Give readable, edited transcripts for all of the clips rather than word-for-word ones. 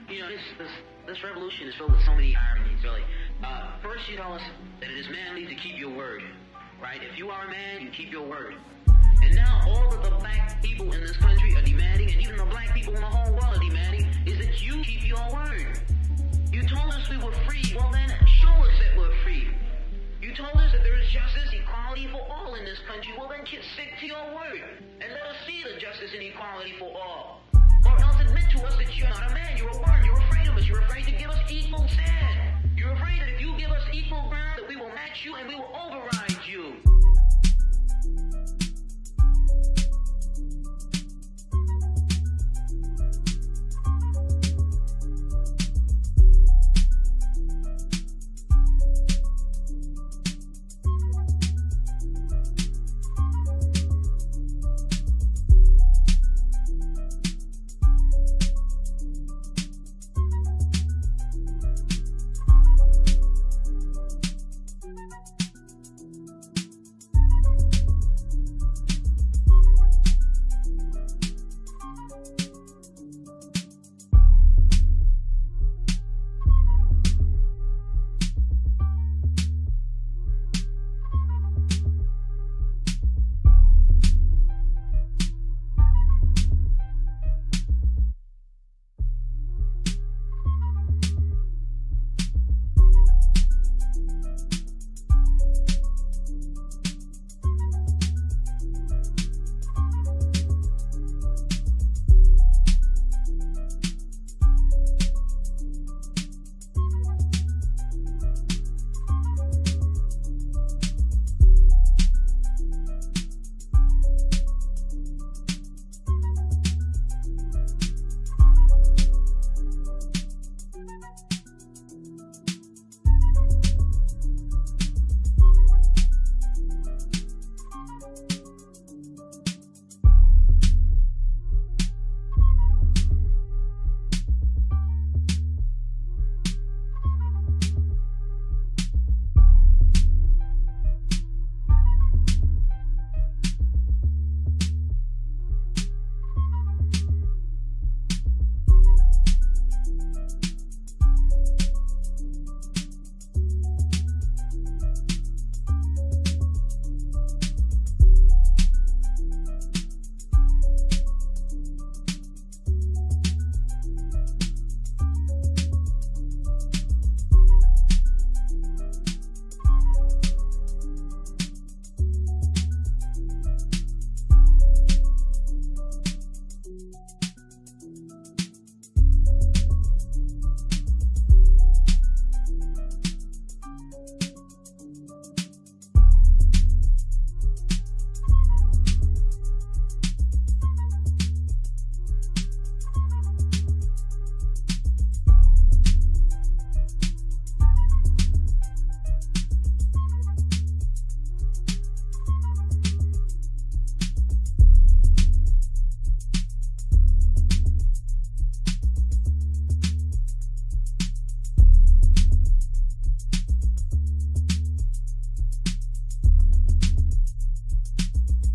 You know, this revolution is filled with so many ironies, really. First, you tell us that it is manly to keep your word, right? If you are a man, you keep your word. And now all of the black people in this country are demanding, and even the black people in the whole world are demanding, is that you keep your word. You told us we were free. Well, then show us that we're free. You told us that there is justice, equality for all in this country. Well, then stick to your word and let us see the justice and equality for all. Or else admit to us that you're not a man, you're a worm, you're afraid of us, you're afraid to give us equal stand. You're afraid that if you give us equal ground, that we will match you and we will override you.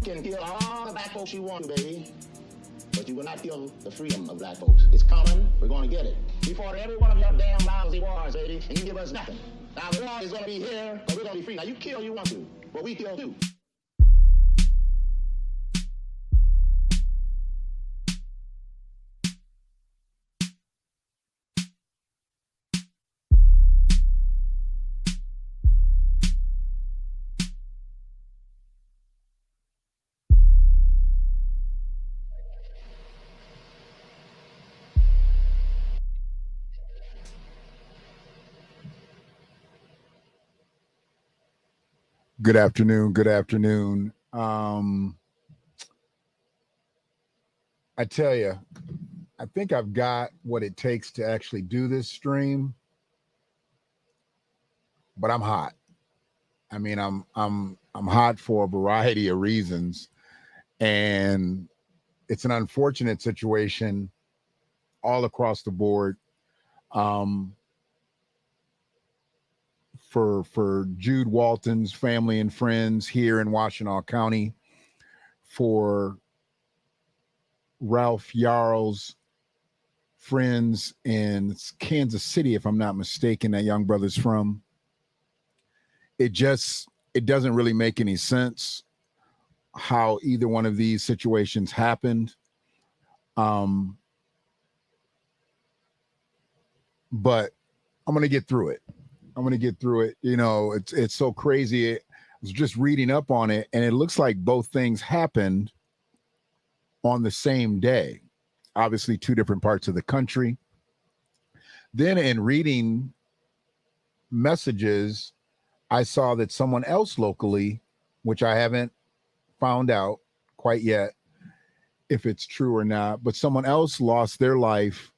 can kill all the black folks you want, baby, but you will not kill the freedom of black folks. It's coming. We're going to get it. We fought every one of your damn lousy wars, baby, and you give us nothing. Now, the war is going to be here, but we're going to be free. Now, you kill you want to, but we kill too. Good afternoon. Good afternoon. I tell you, I think I've got what it takes to actually do this stream, but I'm hot. I mean, I'm hot for a variety of reasons, and it's an unfortunate situation all across the board. For Jude Walton's family and friends here in Washtenaw County, for Ralph Yarl's friends in Kansas City, if I'm not mistaken, that young brother's from. It doesn't really make any sense how either one of these situations happened. But I'm going to get through it. You know, it's so crazy. I was just reading up on it, and it looks like both things happened on the same day. Obviously, two different parts of the country. Then in reading messages, I saw that someone else locally, which I haven't found out quite yet if it's true or not, but someone else lost their life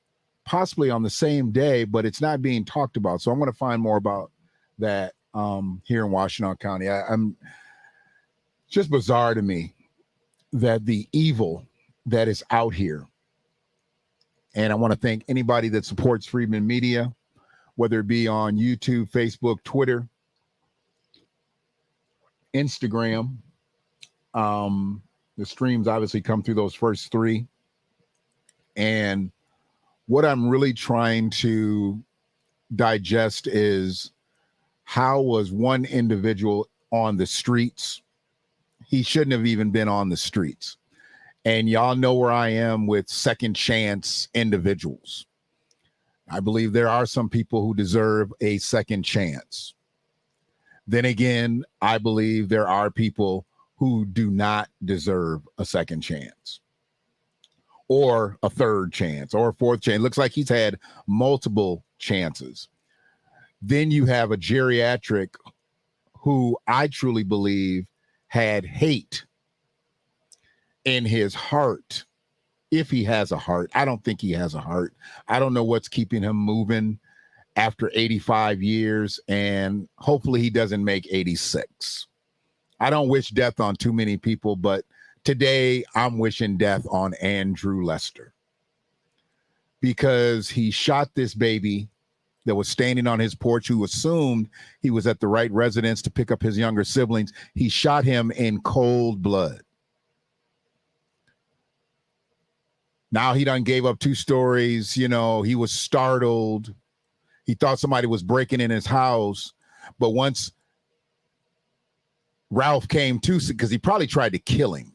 possibly on the same day, but it's not being talked about. So I'm going to find more about that here in Washtenaw County. I'm just bizarre to me that the evil that is out here. And I want to thank anybody that supports Freedman Media, whether it be on YouTube, Facebook, Twitter, Instagram. The streams obviously come through those first three. And what I'm really trying to digest is, how was one individual on the streets? He shouldn't have even been on the streets. And y'all know where I am with second chance individuals. I believe there are some people who deserve a second chance. Then again, I believe there are people who do not deserve a second chance, or a third chance, or a fourth chance. Looks like he's had multiple chances. Then you have a geriatric who I truly believe had hate in his heart, if he has a heart. I don't think he has a heart. I don't know what's keeping him moving after 85 years, and hopefully he doesn't make 86. I don't wish death on too many people, but today I'm wishing death on Andrew Lester, because he shot this baby that was standing on his porch, who assumed he was at the right residence to pick up his younger siblings. He shot him in cold blood. Now he done gave up 2 stories. You know, he was startled. He thought somebody was breaking in his house. But once Ralph came to, because he probably tried to kill him,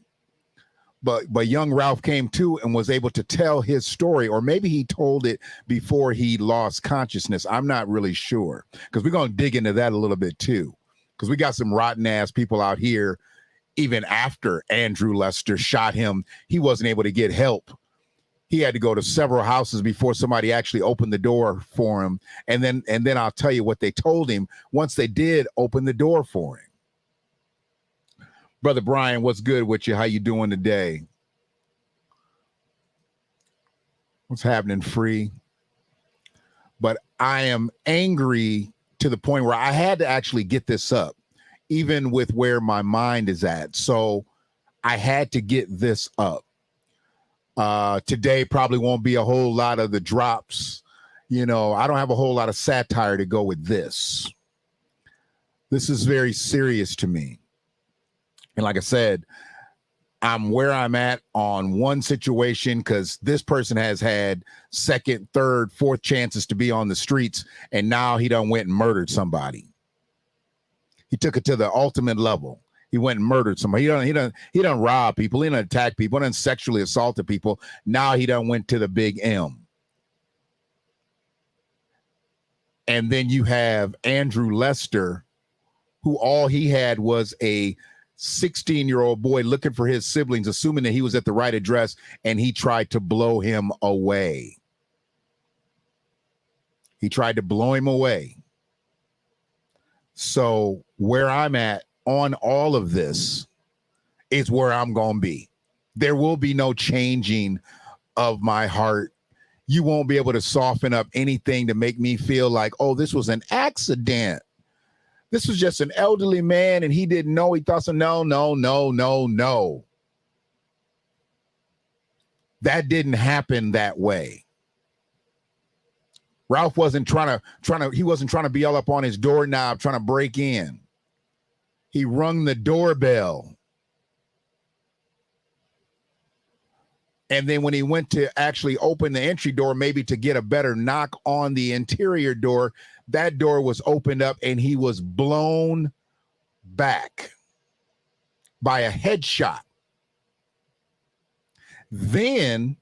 but young Ralph came to and was able to tell his story, or maybe he told it before he lost consciousness. I'm not really sure, because we're going to dig into that a little bit too, because we got some rotten ass people out here. Even after Andrew Lester shot him, he wasn't able to get help. He had to go to several houses before somebody actually opened the door for him. And then I'll tell you what they told him once they did open the door for him. Brother Brian, what's good with you? How you doing today? What's happening, Free? But I am angry to the point where I had to actually get this up, even with where my mind is at. So I had to get this up. Today probably won't be a whole lot of the drops. You know, I don't have a whole lot of satire to go with this. This is very serious to me. And like I said, I'm where I'm at on one situation, because this person has had second, third, fourth chances to be on the streets, and now he done went and murdered somebody. He took it to the ultimate level. He went and murdered somebody. He done rob people. He done attack people. He done sexually assaulted people. Now he done went to the big M. And then you have Andrew Lester, who all he had was a 16-year-old boy looking for his siblings, assuming that he was at the right address, and he tried to blow him away. He tried to blow him away. So where I'm at on all of this is where I'm going to be. There will be no changing of my heart. You won't be able to soften up anything to make me feel like, oh, this was an accident. This was just an elderly man and he didn't know. He thought so. No. That didn't happen that way. Ralph wasn't trying to be all up on his doorknob trying to break in. He rung the doorbell. And then when he went to actually open the entry door, maybe to get a better knock on the interior door, that door was opened up and he was blown back by a headshot. Then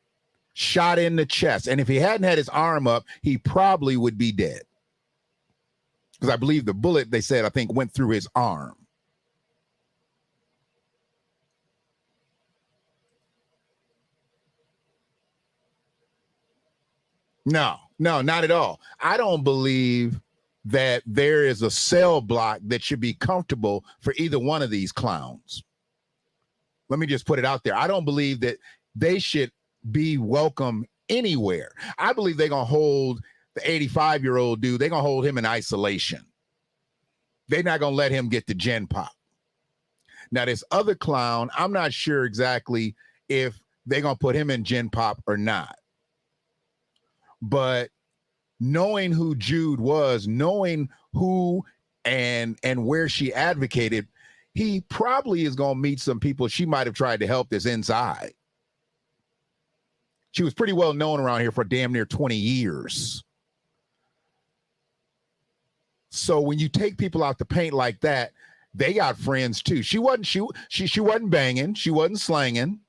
shot in the chest. And if he hadn't had his arm up, he probably would be dead. Because I believe the bullet, they said, I think went through his arm. No, not at all. I don't believe that there is a cell block that should be comfortable for either one of these clowns. Let me just put it out there. I don't believe that they should be welcome anywhere. I believe they're going to hold the 85-year-old dude. They're going to hold him in isolation. They're not going to let him get the gen pop. Now, this other clown, I'm not sure exactly if they're going to put him in gen pop or not. But knowing who Jude was, knowing who and where she advocated, he probably is going to meet some people she might have tried to help this inside. She was pretty well known around here for damn near 20 years. So when you take people out the paint like that, they got friends too. She wasn't banging, she wasn't slanging.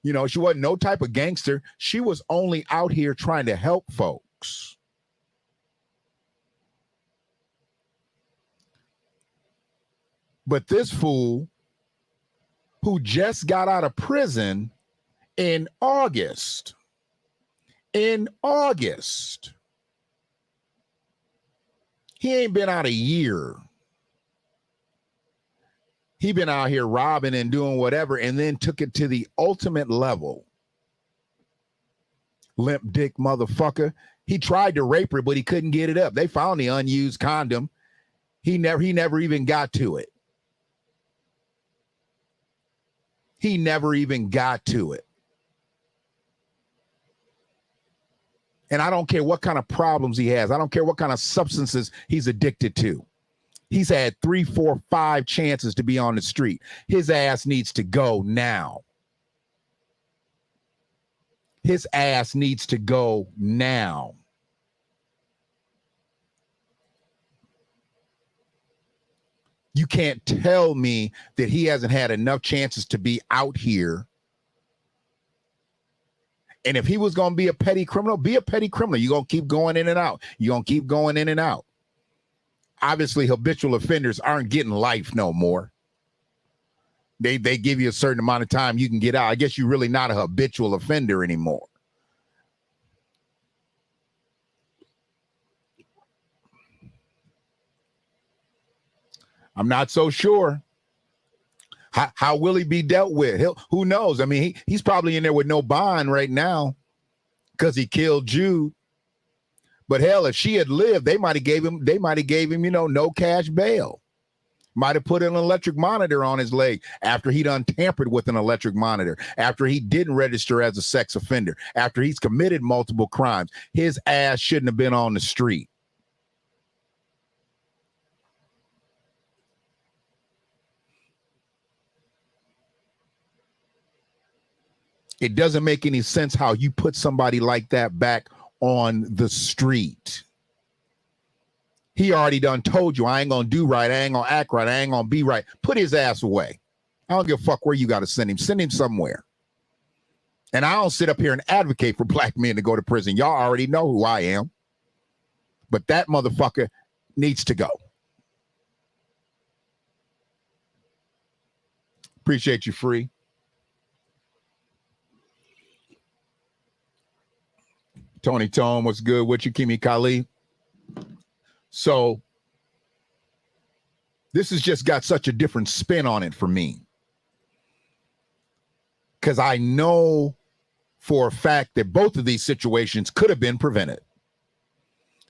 You know, she wasn't no type of gangster. She was only out here trying to help folks. But this fool who just got out of prison in August, he ain't been out a year. He been out here robbing and doing whatever, and then took it to the ultimate level. Limp dick motherfucker. He tried to rape her, but he couldn't get it up. They found the unused condom. He never even got to it. He never even got to it. And I don't care what kind of problems he has. I don't care what kind of substances he's addicted to. He's had 3, 4, 5 chances to be on the street. His ass needs to go now. His ass needs to go now. You can't tell me that he hasn't had enough chances to be out here. And if he was going to be a petty criminal, be a petty criminal. You're going to keep going in and out. You're going to keep going in and out. Obviously, habitual offenders aren't getting life no more. They give you a certain amount of time you can get out. I guess you're really not a habitual offender anymore. I'm not so sure. How will he be dealt with? Who knows? I mean, he's probably in there with no bond right now because he killed Jude. But hell, if she had lived, they might have gave him, no cash bail. Might have put an electric monitor on his leg after he done tampered with an electric monitor, after he didn't register as a sex offender, after he's committed multiple crimes. His ass shouldn't have been on the street. It doesn't make any sense how you put somebody like that back on the street. He already done told you, I ain't gonna do right, I ain't gonna act right, I ain't gonna be right. Put his ass away. I don't give a fuck where you gotta send him. Send him somewhere. And I don't sit up here and advocate for black men to go to prison. Y'all already know who I am. But that motherfucker needs to go. Appreciate you, Free. Tony Tone, what's good with you? Kimi Kali. So this has just got such a different spin on it for me. Because I know for a fact that both of these situations could have been prevented.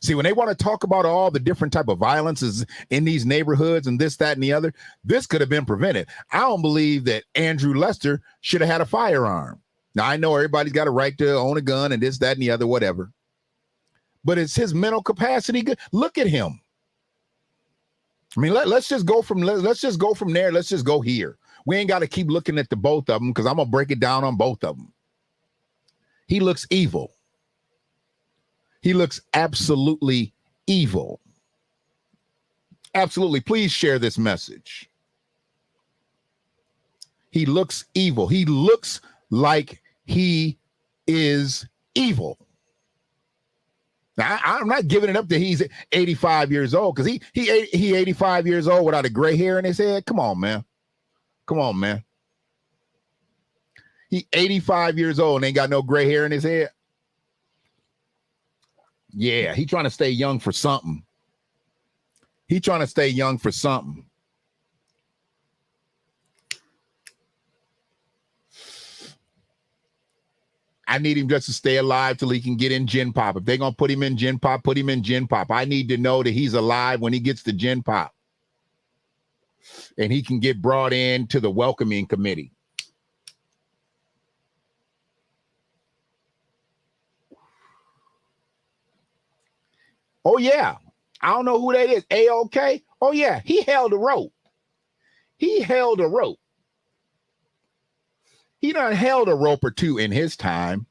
See, when they want to talk about all the different type of violences in these neighborhoods and this, that, and the other, this could have been prevented. I don't believe that Andrew Lester should have had a firearm. Now, I know everybody's got a right to own a gun and this, that, and the other, whatever. But it's his mental capacity good. Look at him. I mean, let's just go from there. Let's just go here. We ain't got to keep looking at the both of them because I'm going to break it down on both of them. He looks evil. He looks absolutely evil. Absolutely. Please share this message. He looks evil. He looks like he is evil. Now, I'm not giving it up that he's 85 years old, because he 85 years old without a gray hair in his head. Come on, man. Come on, man. He 85 years old and ain't got no gray hair in his head. Yeah, he trying to stay young for something. He trying to stay young for something. I need him just to stay alive till he can get in Gen Pop. If they're going to put him in Gen Pop, put him in Gen Pop. I need to know that he's alive when he gets to Gen Pop. And he can get brought in to the welcoming committee. Oh, yeah. I don't know who that is. AOK? Oh, yeah. He held a rope. He held a rope. He done held a rope or two in his time.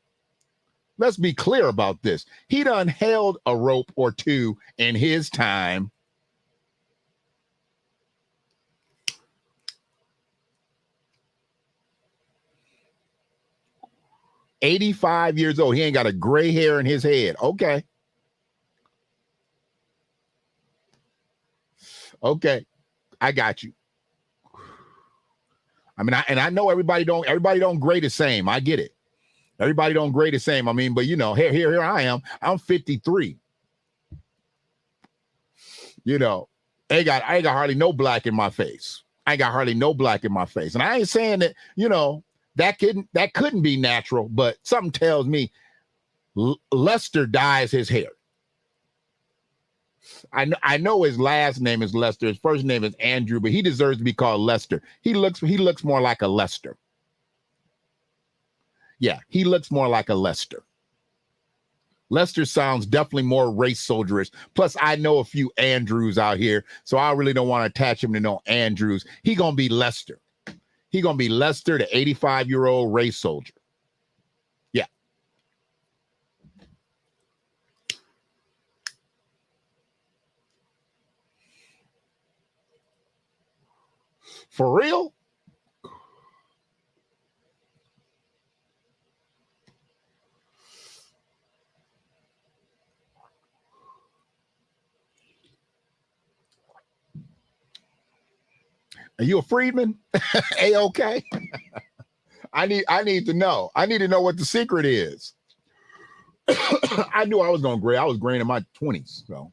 Let's be clear about this. He done held a rope or two in his time. $85 years old. He ain't got a gray hair in his head. Okay. Okay. I got you. I mean, I know everybody don't grade the same. I get it. Everybody don't grade the same. I mean, but you know, here I am. I'm 53. You know, I ain't got hardly no black in my face. I ain't got hardly no black in my face. And I ain't saying that, you know, that couldn't be natural, but something tells me Lester dyes his hair. I know his last name is Lester. His first name is Andrew, but he deserves to be called Lester. He looks more like a Lester. Yeah, he looks more like a Lester. Lester sounds definitely more race soldierish. Plus, I know a few Andrews out here, so I really don't want to attach him to no Andrews. He gonna be Lester. He gonna be Lester, the 85-year-old race soldier. Yeah. For real? Are you a freedman? A-okay. I need to know. I need to know what the secret is. I knew I was going to gray. I was graying in my 20s, so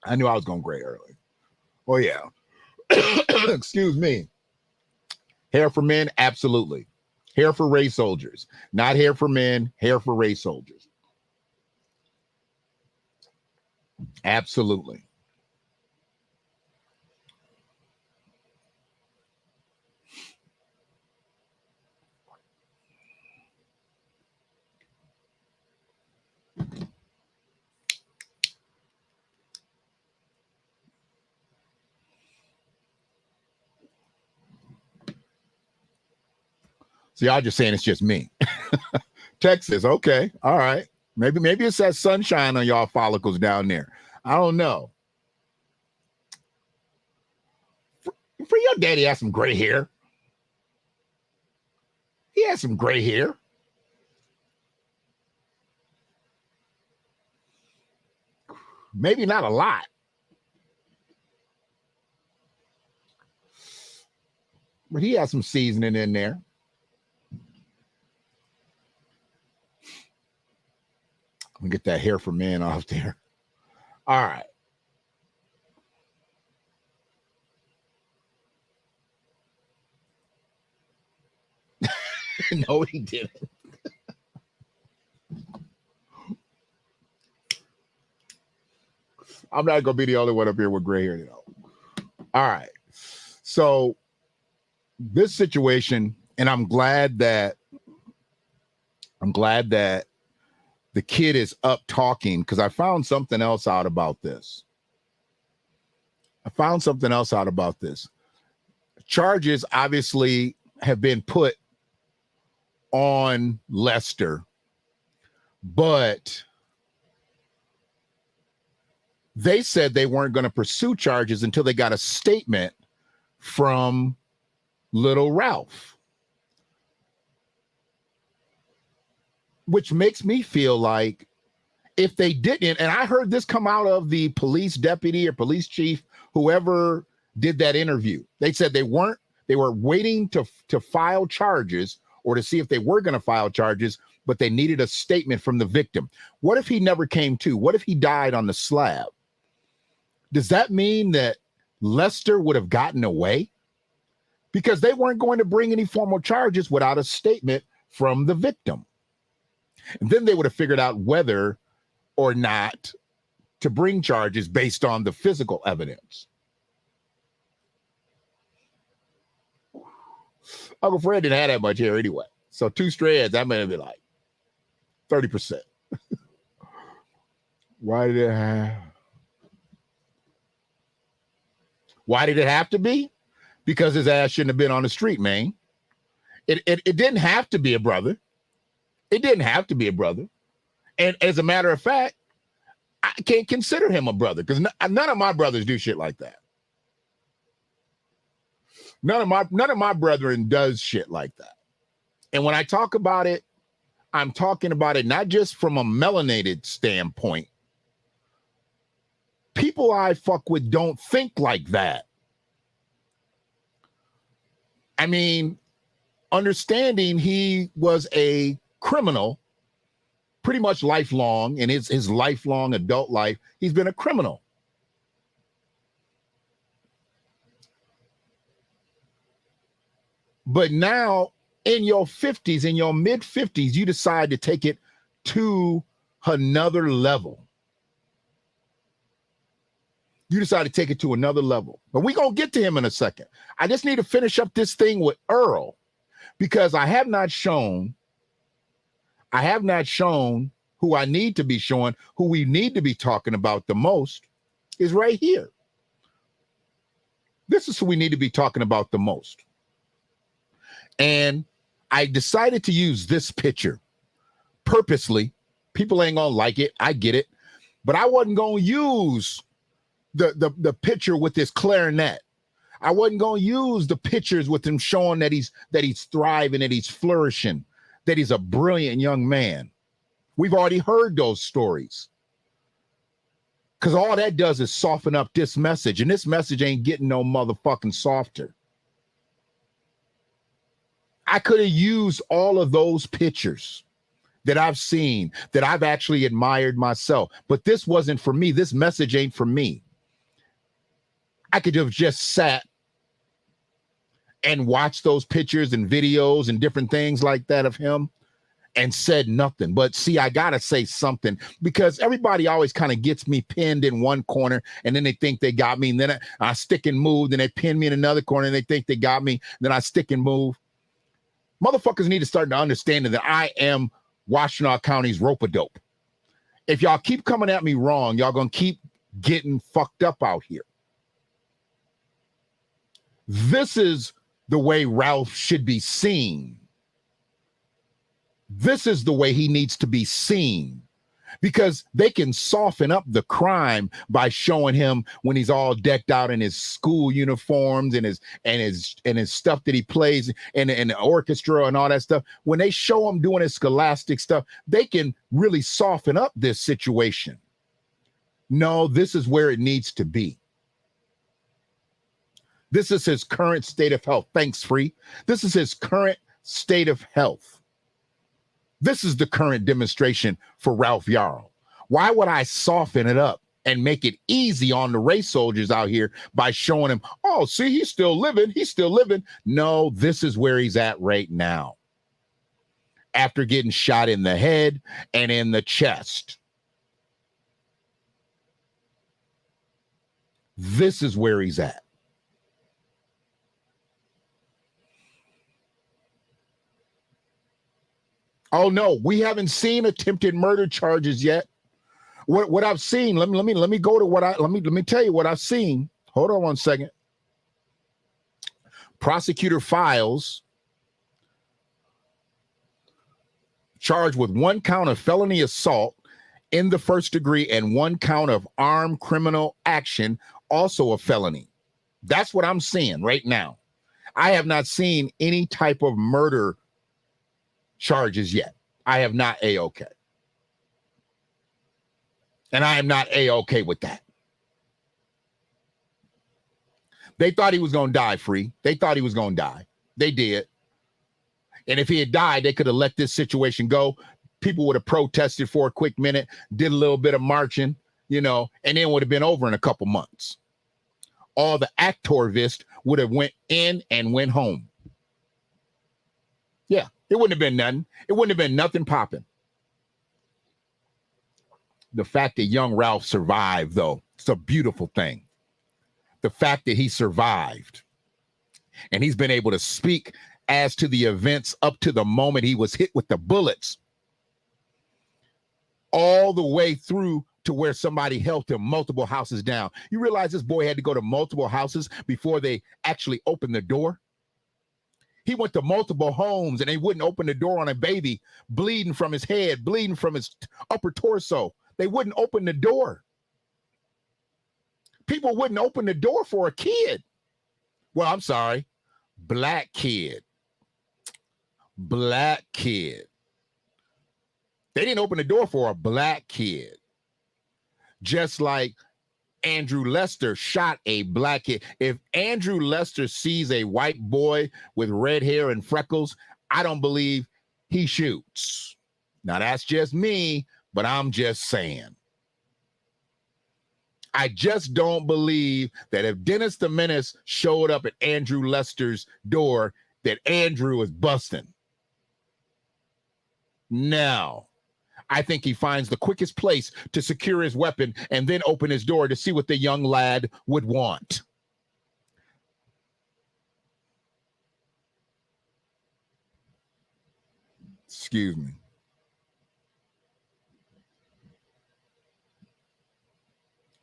I knew I was going to gray early. Oh yeah. Excuse me. Hair for men, absolutely. Hair for race soldiers. Not hair for men, hair for race soldiers. Absolutely. So y'all just saying it's just me. Texas, okay, all right. Maybe it's that sunshine on y'all follicles down there. I don't know. For your daddy has some gray hair. He has some gray hair. Maybe not a lot. But he has some seasoning in there. Let me get that hair for men off there. All right. No, he didn't. I'm not going to be the only one up here with gray hair, though. All right. So this situation, and I'm glad that the kid is up talking, because I found something else out about this. Charges obviously have been put on Lester But they said they weren't going to pursue charges until they got a statement from little Ralph, which makes me feel like if they didn't, and I heard this come out of the police deputy or police chief, whoever did that interview, they said they were waiting to file charges or to see if they were going to file charges, but they needed a statement from the victim. What if he never came to? What if he died on the slab? Does that mean that Lester would have gotten away? Because they weren't going to bring any formal charges without a statement from the victim. And then they would have figured out whether or not to bring charges based on the physical evidence. Uncle Fred didn't have that much hair anyway. So 2 strands, that may be like 30%. Why did it have to be? Because his ass shouldn't have been on the street, man. It didn't have to be a brother. It didn't have to be a brother. And as a matter of fact, I can't consider him a brother because none of my brothers do shit like that. None of my brethren does shit like that. And when I talk about it, I'm talking about it not just from a melanated standpoint. People I fuck with don't think like that. I mean, understanding he was a criminal pretty much lifelong in his lifelong adult life, he's been a criminal. But now in your 50s, in your mid 50s, you decide to take it to another level. You decide to take it to another level. But we're going to get to him in a second. I just need to finish up this thing with Earl because I have not shown who I need to be showing, who we need to be talking about the most is right here. This is who we need to be talking about the most. And I decided to use this picture purposely. People ain't going to like it. I get it. But I wasn't going to use the picture with this clarinet. I wasn't going to use the pictures with him showing that he's thriving, that he's flourishing, that he's a brilliant young man. We've already heard those stories. Because all that does is soften up this message, and this message ain't getting no motherfucking softer. I could have used all of those pictures that I've seen, that I've actually admired myself, but this wasn't for me. This message ain't for me. I could have just sat and watched those pictures and videos and different things like that of him and said nothing. But see, I got to say something because everybody always kind of gets me pinned in one corner and then they think they got me. And then I stick and move. Then they pin me in another corner and they think they got me. Then I stick and move. Motherfuckers need to start to understand that I am Washtenaw County's rope-a-dope. If y'all keep coming at me wrong, y'all going to keep getting fucked up out here. This is the way Ralph should be seen. This is the way he needs to be seen because they can soften up the crime by showing him when he's all decked out in his school uniforms and his stuff that he plays in the orchestra and all that stuff. When they show him doing his scholastic stuff, they can really soften up this situation. No, this is where it needs to be. This is his current state of health. Thanks, Free. This is his current state of health. This is the current demonstration for Ralph Yarl. Why would I soften it up and make it easy on the race soldiers out here by showing him, oh, see, he's still living. He's still living. No, this is where he's at right now. After getting shot in the head and in the chest. This is where he's at. Oh no, we haven't seen attempted murder charges yet. What I've seen, let me go to what let me tell you what I've seen. Hold on one second. Prosecutor files charged with 1 count of felony assault in the first degree and 1 count of armed criminal action, also a felony. That's what I'm seeing right now. I have not seen any type of murder charges yet. I have not A-OK. And I am not A-OK with that. They thought he was going to die free. They thought he was going to die. They did. And if he had died, they could have let this situation go. People would have protested for a quick minute, did a little bit of marching, you know, and then would have been over in a couple months. All the activists would have went in and went home. Yeah, it wouldn't have been nothing. It wouldn't have been nothing popping. The fact that young Ralph survived, though, it's a beautiful thing. The fact that he survived and he's been able to speak as to the events up to the moment he was hit with the bullets, all the way through to where somebody helped him multiple houses down. You realize this boy had to go to multiple houses before they actually opened the door? He went to multiple homes and they wouldn't open the door on a baby bleeding from his head, bleeding from his upper torso. They wouldn't open the door. People wouldn't open the door for a kid. Well, I'm sorry, black kid. Black kid. They didn't open the door for a black kid. Just like Andrew Lester shot a black kid. If Andrew Lester sees a white boy with red hair and freckles, I don't believe he shoots. Now, that's just me, but I'm just saying. I just don't believe that if Dennis the Menace showed up at Andrew Lester's door, that Andrew is busting. No. I think he finds the quickest place to secure his weapon and then open his door to see what the young lad would want. Excuse me.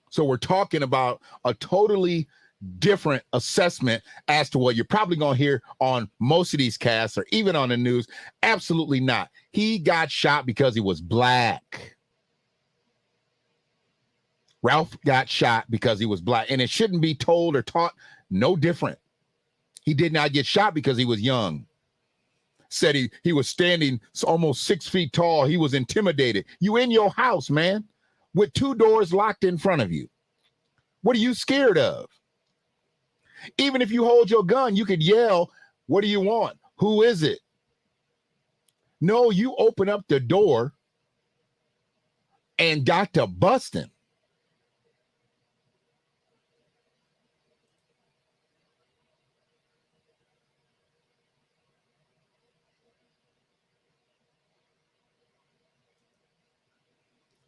So we're talking about a totally different assessment as to what you're probably going to hear on most of these casts or even on the news. Absolutely not. He got shot because he was black. Ralph got shot because he was black, and it shouldn't be told or taught no different. He did not get shot because he was young. Said he was standing almost 6 feet tall. He was intimidated. You in your house, man, with 2 doors locked in front of you. What are you scared of? Even if you hold your gun, you could yell, what do you want? Who is it? No, you open up the door and got to busting.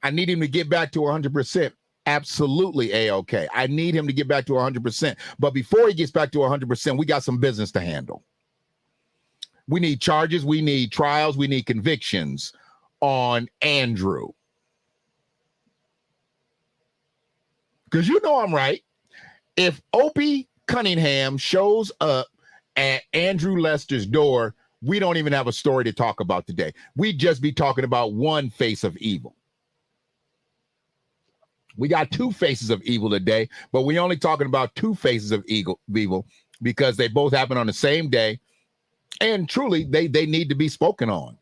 I need him to get back to 100%. Absolutely A-OK. I need him to get back to 100%. But before he gets back to 100%, we got some business to handle. We need charges. We need trials. We need convictions on Andrew. Because you know I'm right. If Opie Cunningham shows up at Andrew Lester's door, we don't even have a story to talk about today. We'd just be talking about one face of evil. We got 2 faces of evil today, but we're only talking about 2 faces of evil because they both happen on the same day. And truly, they need to be spoken on,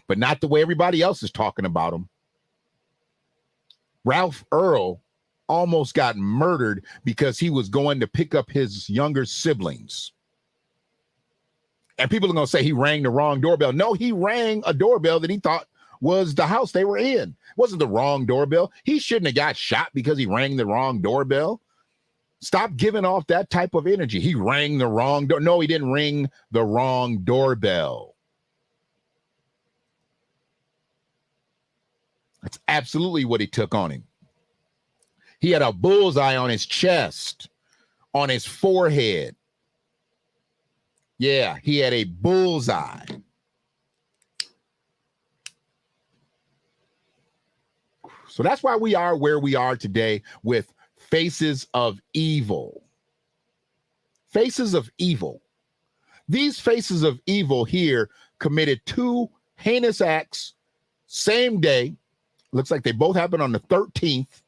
but not the way everybody else is talking about them. Ralph Earl almost got murdered because he was going to pick up his younger siblings. And people are going to say he rang the wrong doorbell. No, he rang a doorbell that he thought was the house they were in. It wasn't the wrong doorbell. He shouldn't have got shot because he rang the wrong doorbell. Stop giving off that type of energy. He rang the wrong door. No, he didn't ring the wrong doorbell. That's absolutely what he took on him. He had a bullseye on his chest, on his forehead. Yeah, he had a bullseye. So that's why we are where we are today with faces of evil. Faces of evil. These faces of evil here committed 2 heinous acts, same day. Looks like they both happened on the 13th.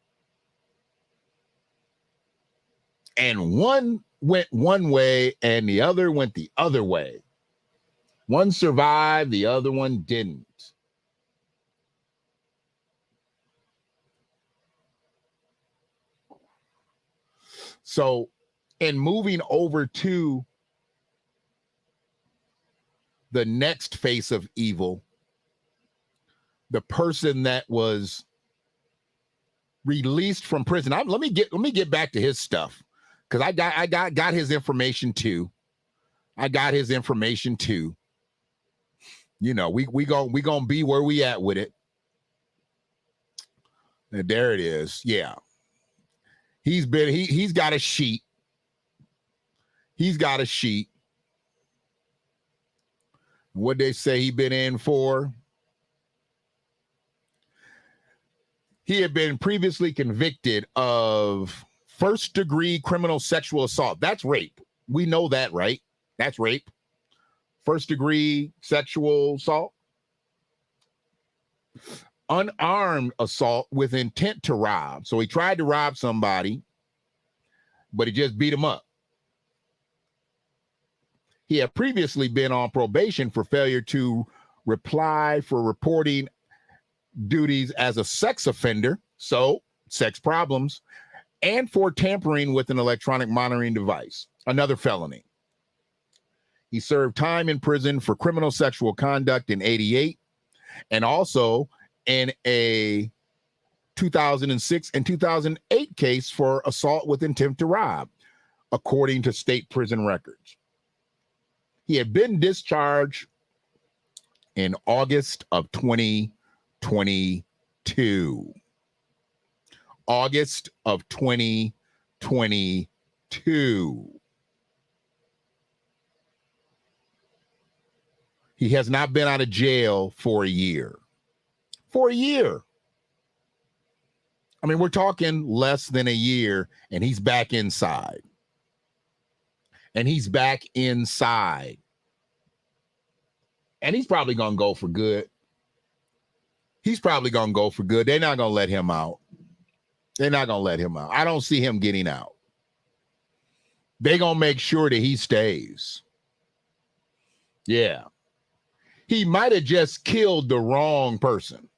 And one went one way and the other went the other way. One survived, the other one didn't. So, in moving over to the next face of evil, the person that was released from prison. Let me get back to his stuff, because I got his information too. I got his information too. You know, we gonna be where we at with it. And there it is. Yeah. He's got a sheet. He's got a sheet. What they say he been in for? He had been previously convicted of first-degree criminal sexual assault. That's rape. We know that, right? That's rape. First-degree sexual assault. Unarmed assault with intent to rob. So he tried to rob somebody, but he just beat him up. He had previously been on probation for failure to reply for reporting duties as a sex offender, so sex problems, and for tampering with an electronic monitoring device, another felony. He served time in prison for criminal sexual conduct in '88, and also in a 2006 and 2008 case for assault with intent to rob, according to state prison records. He had been discharged in August of 2022. August of 2022. He has not been out of jail for a year. For a year. I mean, we're talking less than a year, and he's back inside. And he's back inside. And he's probably going to go for good. He's probably going to go for good. They're not going to let him out. They're not going to let him out. I don't see him getting out. They're going to make sure that he stays. Yeah. He might have just killed the wrong person.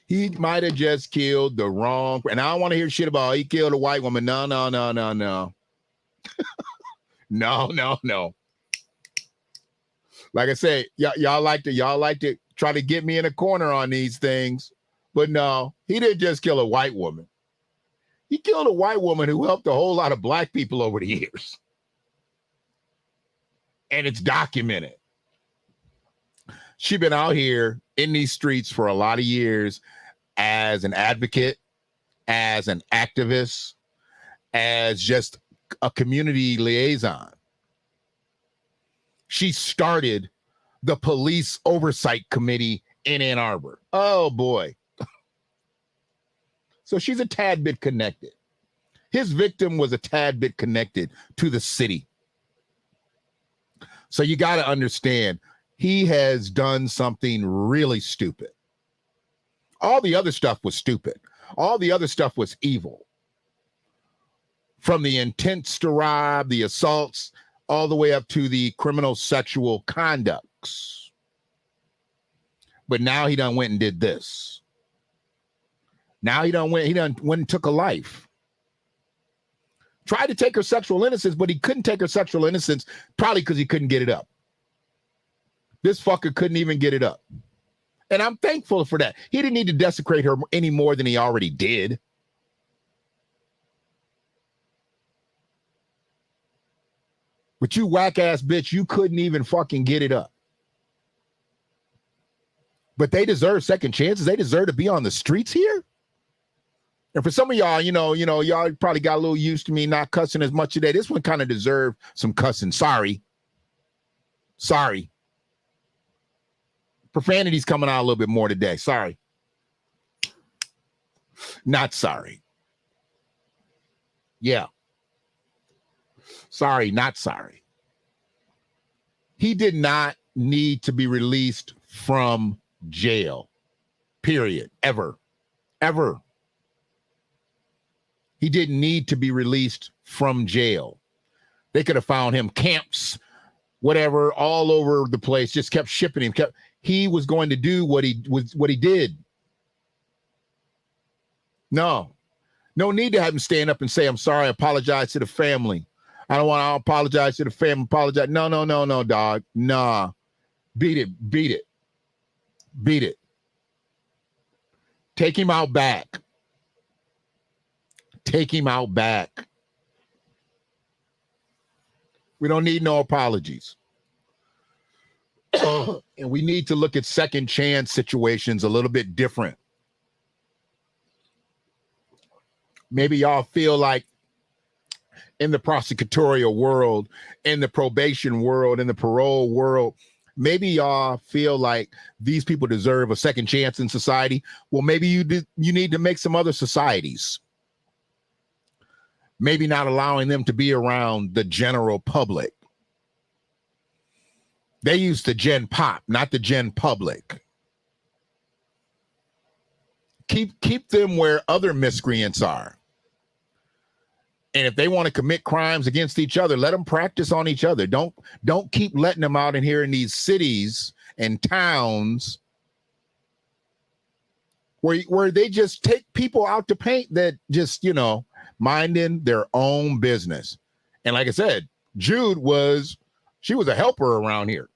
He might have just killed the wrong, and I don't want to hear shit about he killed a white woman. No. No. Like I said, y'all like to try to get me in a corner on these things, but no, he didn't just kill a white woman. He killed a white woman who helped a whole lot of black people over the years. And it's documented. She's been out here in these streets for a lot of years as an advocate, as an activist, as just a community liaison. She started the police oversight committee in Ann Arbor. Oh, boy. So she's a tad bit connected. His victim was a tad bit connected to the city. So you got to understand, he has done something really stupid. All the other stuff was stupid. All the other stuff was evil. From the intents to rob, the assaults, all the way up to the criminal sexual conducts. But now he done went and did this. Now he done went and took a life. Tried to take her sexual innocence, but he couldn't take her sexual innocence, probably because he couldn't get it up. This fucker couldn't even get it up. And I'm thankful for that. He didn't need to desecrate her any more than he already did. But you whack-ass bitch, you couldn't even fucking get it up. But they deserve second chances. They deserve to be on the streets here. And for some of y'all, y'all probably got a little used to me not cussing as much today. This one kind of deserved some cussing. Sorry. Profanity's coming out a little bit more today. Sorry. Not sorry. Yeah. Sorry, not sorry. He did not need to be released from jail. Period. Ever. He didn't need to be released from jail. They could have found him camps, whatever, all over the place, just kept shipping him. He was going to do what he did. No need to have him stand up and say, I'm sorry, I apologize to the family. I don't want to apologize to the family. Apologize. No, dog. Nah. Beat it. Take him out back. We don't need no apologies. And we need to look at second chance situations a little bit different. Maybe y'all feel like in the prosecutorial world, in the probation world, in the parole world, maybe y'all feel like these people deserve a second chance in society. Well, maybe you need to make some other societies. Maybe not allowing them to be around the general public. They use the gen pop, not the gen public. Keep them where other miscreants are. And if they want to commit crimes against each other, let them practice on each other. Don't keep letting them out in here in these cities and towns where they just take people out to paint that just, minding their own business. And like I said, Jude she was a helper around here.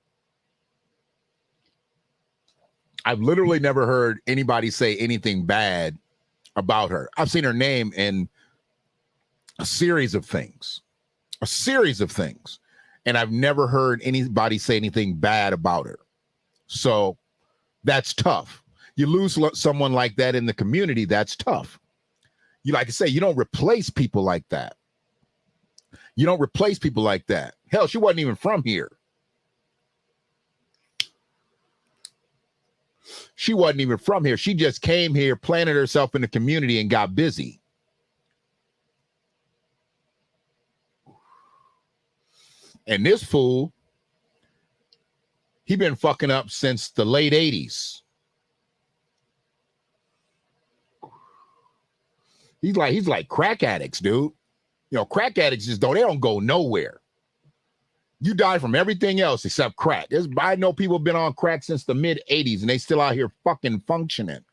I've literally never heard anybody say anything bad about her. I've seen her name in a series of things. And I've never heard anybody say anything bad about her. So that's tough. You lose someone like that in the community, that's tough. You like I say, you don't replace people like that. Hell, she wasn't even from here. She just came here, planted herself in the community, and got busy. And this fool, he been fucking up since the late 80s. He's like crack addicts, dude. Crack addicts they don't go nowhere. You die from everything else except crack. I know people have been on crack since the mid 80s and they still out here fucking functioning.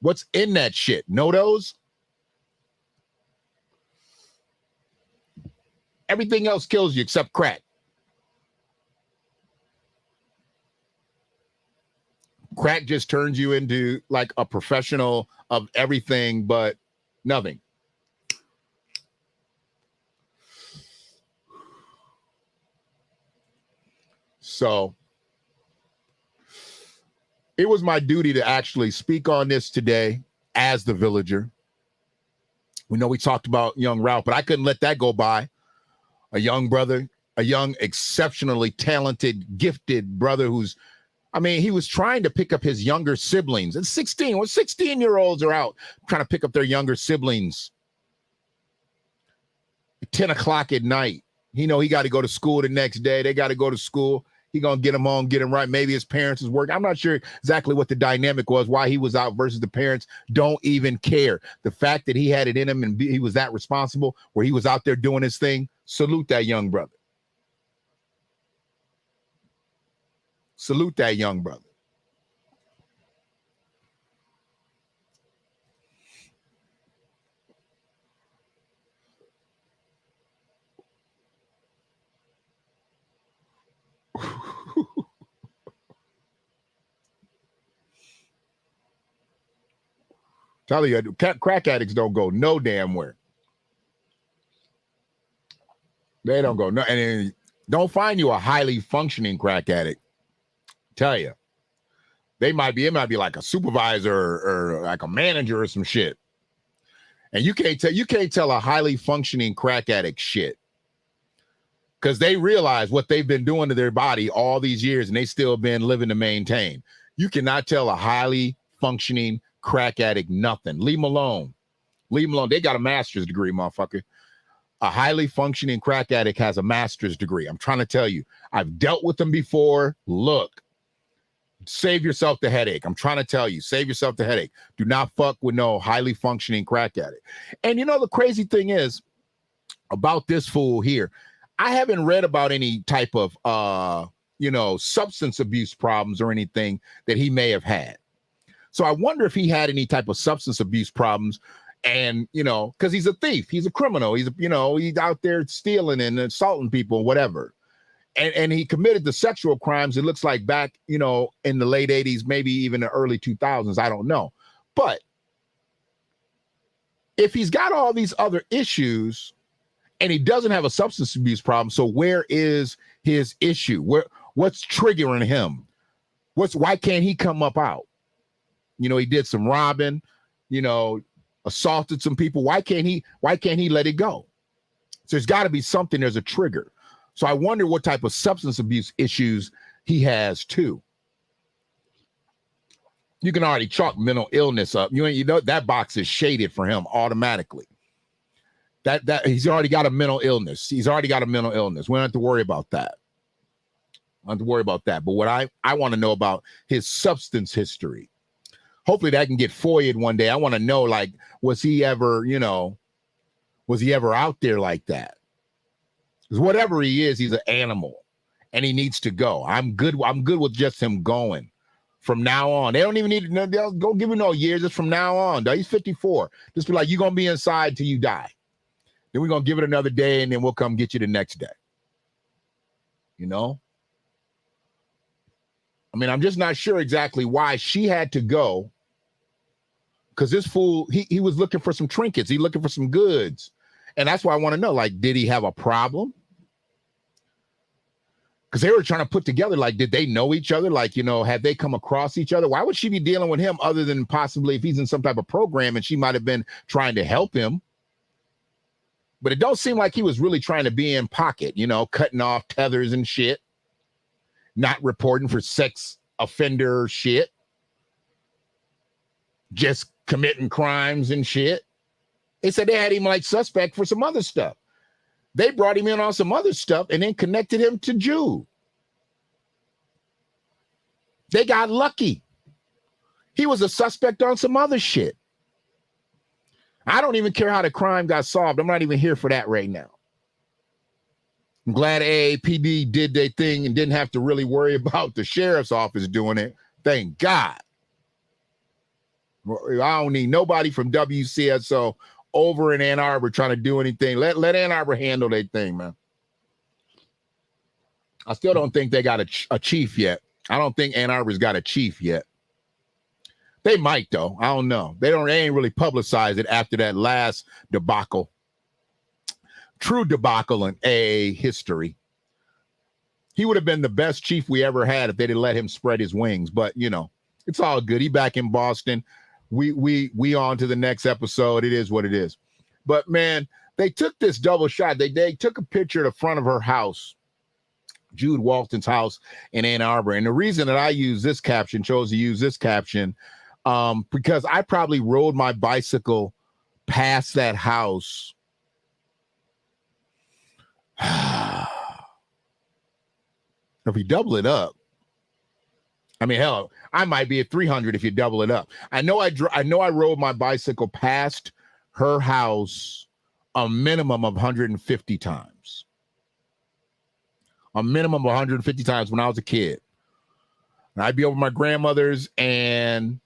What's in that shit? Know those? Everything else kills you except crack. Crack just turns you into like a professional of everything but nothing. So it was my duty to actually speak on this today as the villager. We know we talked about young Ralph, but I couldn't let that go by. A young brother, a young, exceptionally talented, gifted brother he was trying to pick up his younger siblings. And 16-year-olds are out trying to pick up their younger siblings. 10 o'clock at night. He got to go to school the next day. They got to go to school. He going to get him home, get him right. Maybe his parents is working. I'm not sure exactly what the dynamic was, why he was out versus the parents don't even care. The fact that he had it in him and he was that responsible where he was out there doing his thing. Salute that young brother. Salute that young brother. Tell you, crack addicts don't go no damn where. They don't go no, and don't find you a highly functioning crack addict. Tell you, it might be like a supervisor or like a manager or some shit. And you can't tell a highly functioning crack addict shit because they realize what they've been doing to their body all these years and they still been living to maintain. You cannot tell a highly functioning crack addict nothing. Leave them alone. They got a master's degree, motherfucker. A highly functioning crack addict has a master's degree. I'm trying to tell you, I've dealt with them before. Look, save yourself the headache. I'm trying to tell you, save yourself the headache. Do not fuck with no highly functioning crack addict. And you know, the crazy thing is about this fool here, I haven't read about any type of, substance abuse problems or anything that he may have had. So I wonder if he had any type of substance abuse problems. And, because he's a thief, he's a criminal, he's out there stealing and assaulting people, whatever. And he committed the sexual crimes, it looks like back, in the late 80s, maybe even the early 2000s. I don't know. But if he's got all these other issues and he doesn't have a substance abuse problem, so where is his issue? What's triggering him? Why can't he come up out? He did some robbing, assaulted some people. Why can't he let it go? So there's got to be something. There's a trigger. So I wonder what type of substance abuse issues he has too. You can already chalk mental illness up. That box is shaded for him automatically. That he's already got a mental illness. We don't have to worry about that. But what I want to know about his substance history. Hopefully that can get FOIA'd one day. I want to know, like, was he ever out there like that? Because whatever he is, he's an animal and he needs to go. I'm good with just him going from now on. They don't even need to, they'll go give him no years. Just from now on. He's 54. Just be like, you're going to be inside till you die. Then we're going to give it another day and then we'll come get you the next day. I mean, I'm just not sure exactly why she had to go. Because this fool, he was looking for some trinkets. He's looking for some goods. And that's why I want to know, like, did he have a problem? Because they were trying to put together, like, did they know each other? Like, had they come across each other? Why would she be dealing with him other than possibly if he's in some type of program and she might have been trying to help him? But it don't seem like he was really trying to be in pocket, cutting off tethers and shit. Not reporting for sex offender shit. Just committing crimes and shit. They said they had him like suspect for some other stuff. They brought him in on some other stuff and then connected him to Jude. They got lucky. He was a suspect on some other shit. I don't even care how the crime got solved. I'm not even here for that right now. I'm glad AAPD did their thing and didn't have to really worry about the sheriff's office doing it. Thank God. I don't need nobody from WCSO over in Ann Arbor trying to do anything. Let Ann Arbor handle their thing, man. I still don't think they got a chief yet. I don't think Ann Arbor's got a chief yet. They might, though. I don't know. They ain't really publicized it after that last debacle. True debacle in AA history. He would have been the best chief we ever had if they didn't let him spread his wings. But, it's all good. He back in Boston. We on to the next episode. It is what it is. But, man, they took this double shot. They took a picture of the front of her house, Jude Walton's house in Ann Arbor. And the reason that I chose to use this caption, because I probably rode my bicycle past that house. If you double it up, I mean, hell, I might be at 300 if you double it up. I know I rode my bicycle past her house a minimum of 150 times. A minimum of 150 times when I was a kid. And I'd be over my grandmother's and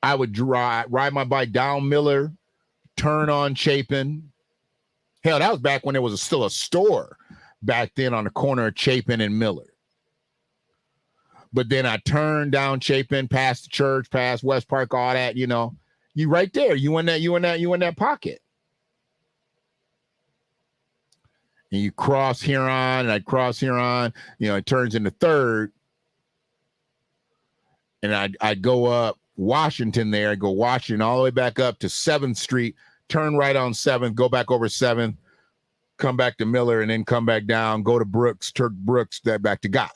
I would ride my bike down Miller, turn on Chapin. Hell, that was back when there was still a store back then on the corner of Chapin and Miller. But then I turned down Chapin, past the church, past West Park, all that, you right there. You in that pocket. And you cross Huron, and I'd cross Huron, it turns into 3rd. And I'd go up Washington there, go Washington all the way back up to 7th Street, turn right on 7th, go back over 7th, come back to Miller, and then come back down, go to Turk Brooks, that back to Gott.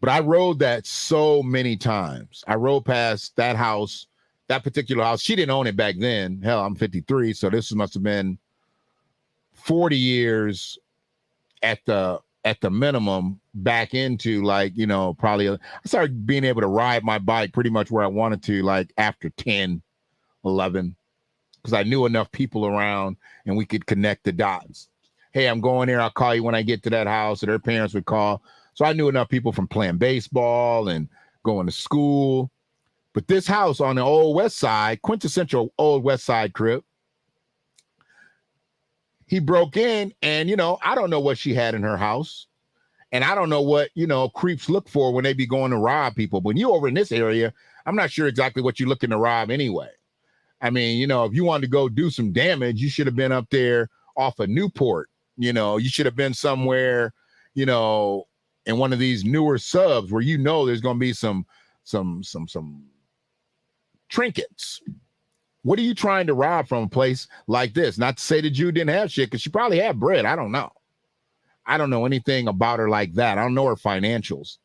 But I rode that so many times. I rode past that house that particular house, she didn't own it back then. Hell, I'm 53, so this must have been 40 years at the minimum back into, like, you know, probably I started being able to ride my bike pretty much where I wanted to, like after 10, 11, because I knew enough people around and we could connect the dots. Hey, I'm going there. I'll call you when I get to that house. Or their parents would call. So I knew enough people from playing baseball and going to school. But this house on the old West Side, quintessential old West Side crib, he broke in, and, you know, I don't know what she had in her house. And I don't know what, you know, creeps look for when they be going to rob people. When you over in this area, I'm not sure exactly what you're looking to rob anyway. I mean, you know, if you wanted to go do some damage, you should have been up there off of Newport. You know, you should have been somewhere, you know, in one of these newer subs where, you know, there's going to be some trinkets. What are you trying to rob from a place like this? Not to say that Jude didn't have shit, because she probably had bread. I don't know. I don't know anything about her like that. I don't know her financials.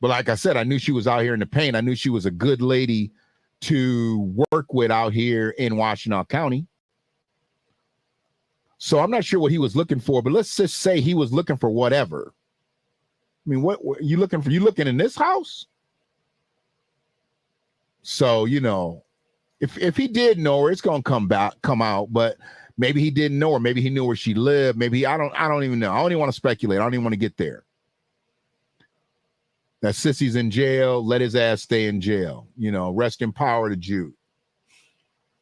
But like I said, I knew she was out here in the paint. I knew she was a good lady to work with out here in Washtenaw County. So I'm not sure what he was looking for, but let's just say he was looking for whatever. I mean, what you looking for? You looking in this house? So, you know, if he did know her, it's gonna come out, but maybe he didn't know her. Maybe he knew where she lived. Maybe I don't even know. I don't even want to speculate. I don't even want to get there. That Sissy's in jail. Let his ass stay in jail. You know, rest in power to Jude.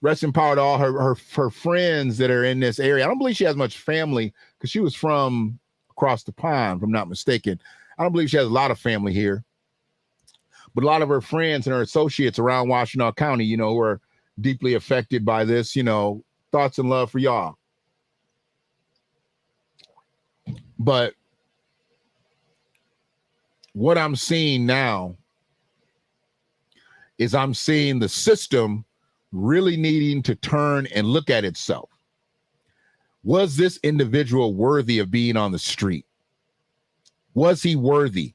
Rest in power to all her friends that are in this area. I don't believe she has much family, because she was from across the pond, if I'm not mistaken. I don't believe she has a lot of family here. But a lot of her friends and her associates around Washtenaw County, you know, who are deeply affected by this, you know, thoughts and love for y'all. But what I'm seeing now is I'm seeing the system really needing to turn and look at itself. Was this individual worthy of being on the street? Was he worthy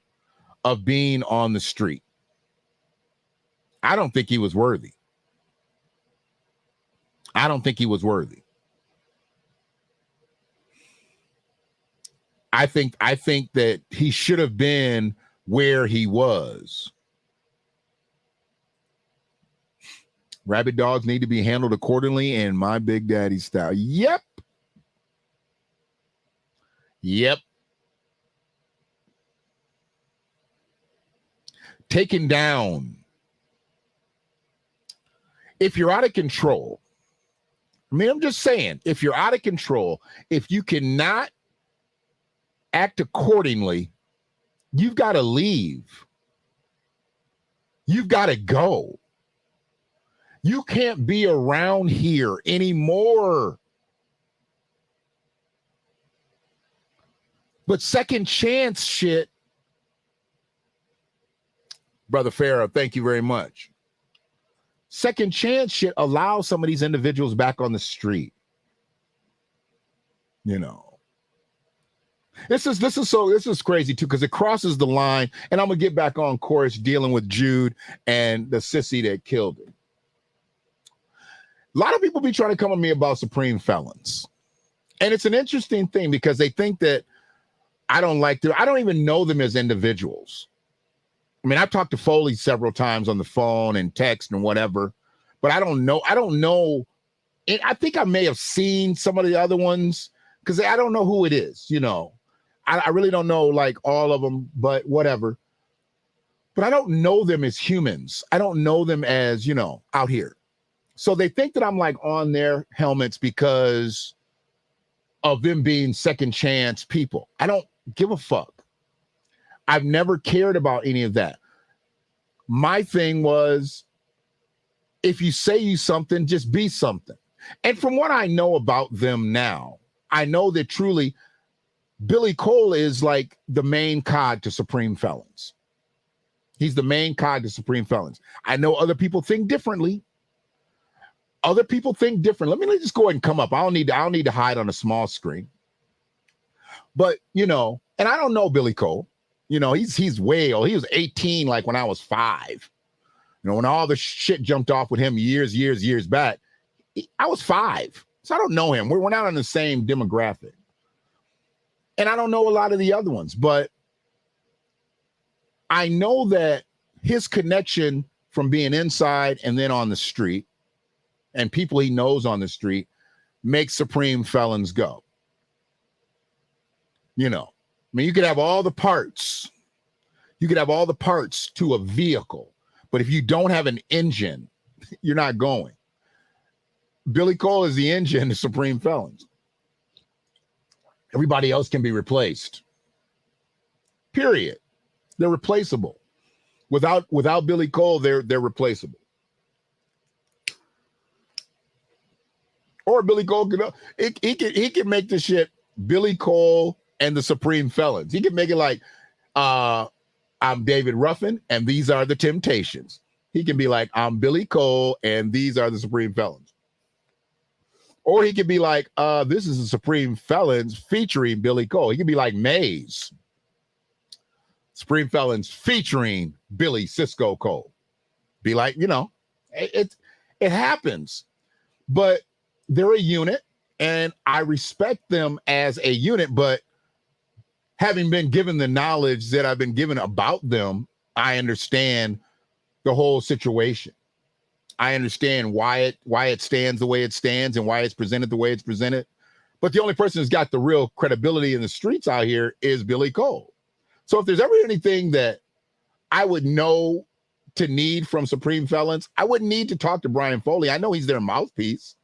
of being on the street? I don't think he was worthy. I don't think he was worthy. I think that he should have been where he was. Rabid dogs need to be handled accordingly in my Big Daddy style. Yep. Taken down. If you're out of control, I mean, I'm just saying, if you're out of control, if you cannot act accordingly, you've got to leave. You've got to go. You can't be around here anymore. But second chance shit, Brother Farrah, thank you very much. Second chance shit allows some of these individuals back on the street. You know, this is crazy too, because it crosses the line, and I'm gonna get back on course dealing with Jude and the sissy that killed him. A lot of people be trying to come at me about supreme felons, and it's an interesting thing because they think that I don't like them. I don't even know them as individuals. I mean, I've talked to Foley several times on the phone and text and whatever, but I don't know. I think I may have seen some of the other ones because I don't know who it is. You know, I really don't know like all of them, but whatever. But I don't know them as humans. I don't know them as, you know, out here. So they think that I'm like on their helmets because of them being second chance people. I don't give a fuck. I've never cared about any of that. My thing was, if you say you something, just be something. And from what I know about them now, I know that truly Billy Cole is like the main cog to supreme felons. He's the main cog to supreme felons. I know other people think differently. Let me just go ahead and come up. I don't need to hide on a small screen. But, you know, and I don't know Billy Cole. You know, he's way old. He was 18 like when I was 5. You know, when all the shit jumped off with him years back, I was 5. So I don't know him. We're not on the same demographic. And I don't know a lot of the other ones, but I know that his connection from being inside and then on the street and people he knows on the street makes supreme felons go. You know, I mean, you could have all the parts. You could have all the parts to a vehicle, but if you don't have an engine, you're not going. Billy Cole is the engine to supreme felons. Everybody else can be replaced. Period. They're replaceable. Without Billy Cole, they're replaceable. Or Billy Cole he can make the shit Billy Cole and the Supreme Felons. He can make it like I'm David Ruffin and these are the Temptations. He can be like I'm Billy Cole and these are the Supreme Felons. Or he could be like this is the Supreme Felons featuring Billy Cole. He could be like Maze. Supreme Felons featuring Billy Cisco Cole. Be like, you know, it happens. But they're a unit, and I respect them as a unit, but having been given the knowledge that I've been given about them, I understand the whole situation. I understand why it stands the way it stands and why it's presented the way it's presented. But the only person who's got the real credibility in the streets out here is Billy Cole. So if there's ever anything that I would know to need from Supreme Felons, I wouldn't need to talk to Brian Foley. I know he's their mouthpiece.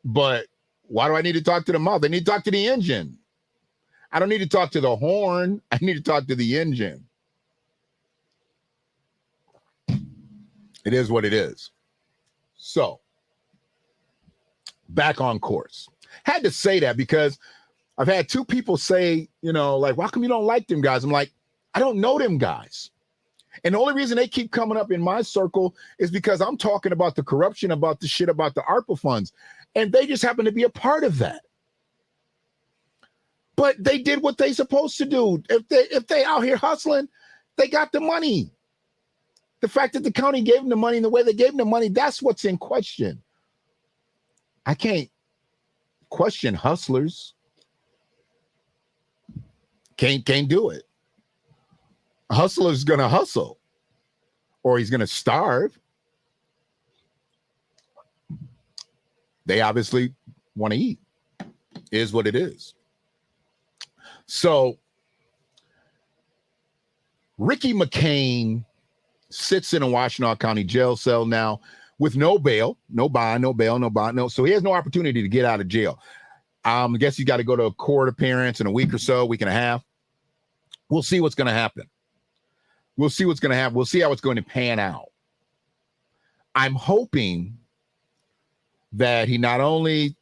But why do I need to talk to the mouth? I need to talk to the engine. I don't need to talk to the horn. I need to talk to the engine. It is what it is. So, back on course. Had to say that because I've had 2 people say, you know, like, why come you don't like them guys? I'm like, I don't know them guys. And the only reason they keep coming up in my circle is because I'm talking about the corruption, about the shit, about the ARPA funds. And they just happen to be a part of that. But they did what they supposed to do. If they out here hustling, they got the money. The fact that the county gave them the money and the way they gave them the money, that's what's in question. I can't question hustlers. Can't do it. A hustler's gonna hustle, or he's gonna starve. They obviously want to eat. Is what it is. So Ricky McCain sits in a Washtenaw County jail cell now with no bail, no bond, no bail, no bond, no. So he has no opportunity to get out of jail. I guess he's got to go to a court appearance in a week or so, week and a half. We'll see what's going to happen. We'll see what's going to happen. We'll see how it's going to pan out. I'm hoping that he not only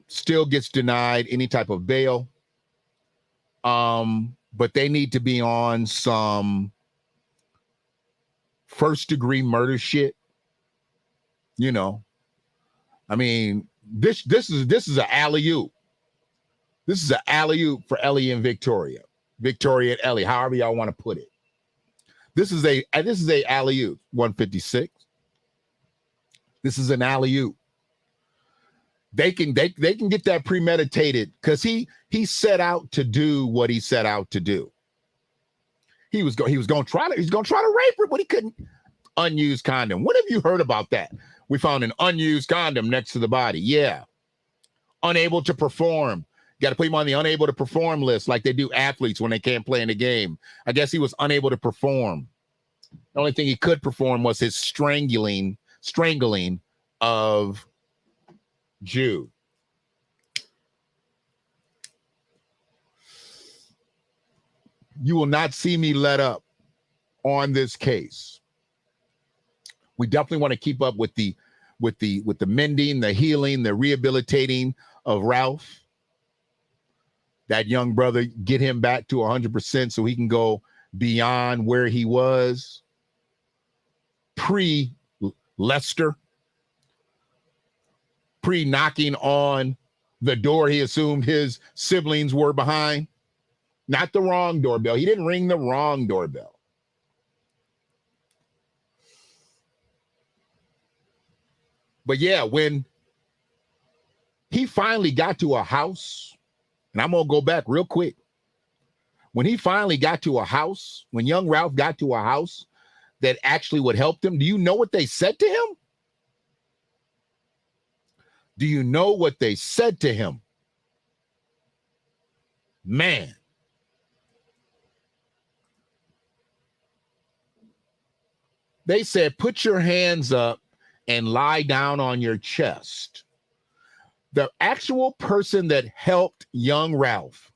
still gets denied any type of bail, but they need to be on some first-degree murder shit. You know, I mean, this is an alley-oop. This is an alley-oop for Ellie and Victoria. Victoria and Ellie, however y'all want to put it. This is a alley-oop, 156. This is an alley-oop. They can get that premeditated because he set out to do what he set out to do. He was going to try to rape her, but he couldn't. Unused condom. What have you heard about that? We found an unused condom next to the body. Yeah. Unable to perform. Got to put him on the unable to perform list like they do athletes when they can't play in the game. I guess he was unable to perform. The only thing he could perform was his strangling of Jude. You will not see me let up on this case. We definitely want to keep up with the mending, the healing, the rehabilitating of Ralph. That young brother, get him back to 100% so he can go beyond where he was pre-Lester, pre-knocking on the door he assumed his siblings were behind. Not the wrong doorbell. He didn't ring the wrong doorbell. But yeah, when he finally got to a house, and I'm going to go back real quick. When he finally got to a house, when young Ralph got to a house that actually would help him, do you know what they said to him? Do you know what they said to him? Man. They said, put your hands up and lie down on your chest. The actual person that helped young Ralph,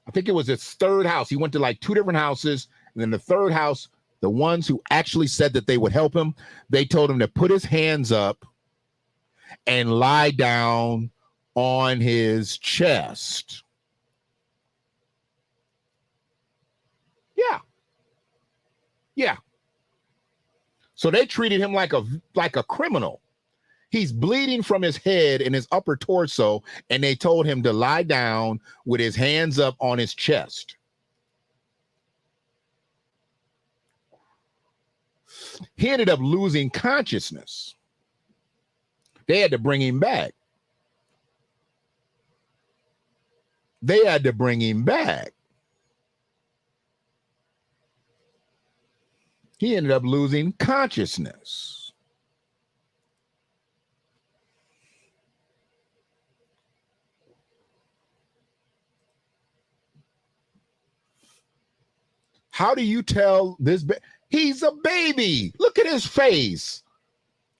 I think it was his third house. He went to like 2 different houses. And then the third house, the ones who actually said that they would help him, they told him to put his hands up and lie down on his chest. Yeah. Yeah. So they treated him like a criminal. He's bleeding from his head and his upper torso, and they told him to lie down with his hands up on his chest. He ended up losing consciousness. They had to bring him back. They had to bring him back. He ended up losing consciousness. How do you tell this? He's a baby. Look at his face.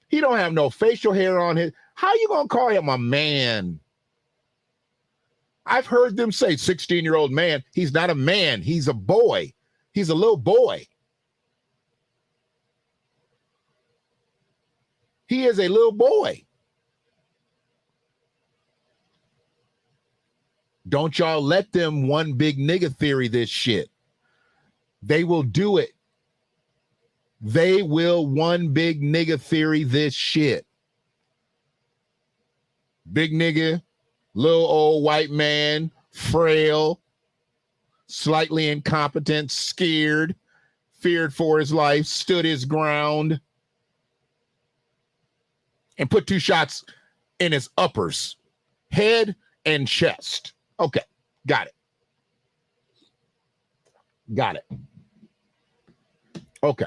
He don't have no facial hair on his. How you going to call him a man? I've heard them say 16-year-old man. He's not a man. He's a boy. He's a little boy. He is a little boy. Don't y'all let them one big nigga theory this shit. They will do it. They will one big nigga theory this shit. Big nigga, little old white man, frail, slightly incompetent, scared, feared for his life, stood his ground, and put 2 shots in his uppers, head and chest. Okay, got it. Got it. Okay.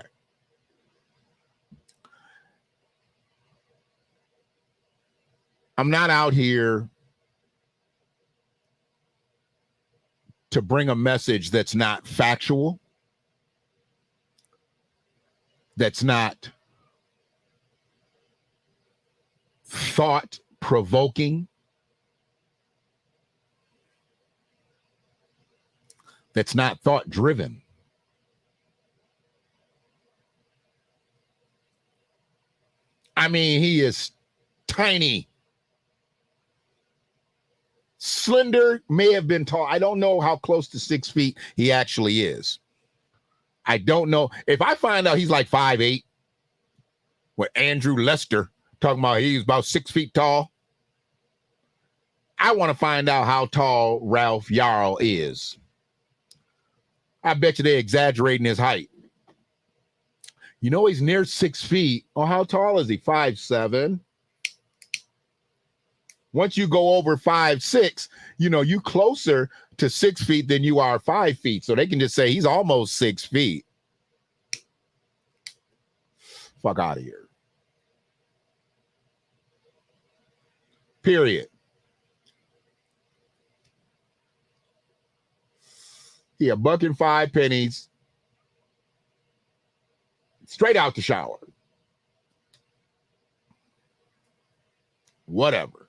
I'm not out here to bring a message that's not factual, that's not thought-provoking, that's not thought-driven. I mean, he is tiny. Slender, may have been tall. I don't know how close to 6 feet he actually is. I don't know. If I find out he's like 5'8", with Andrew Lester talking about he's about 6 feet tall, I want to find out how tall Ralph Yarl is. I bet you they're exaggerating his height. You know he's near 6 feet. Oh, how tall is he? 5'7". Once you go over 5'6", you know, you closer to 6 feet than you are 5 feet. So they can just say he's almost 6 feet. Fuck out of here. Period. He $1.05 straight out the shower. Whatever.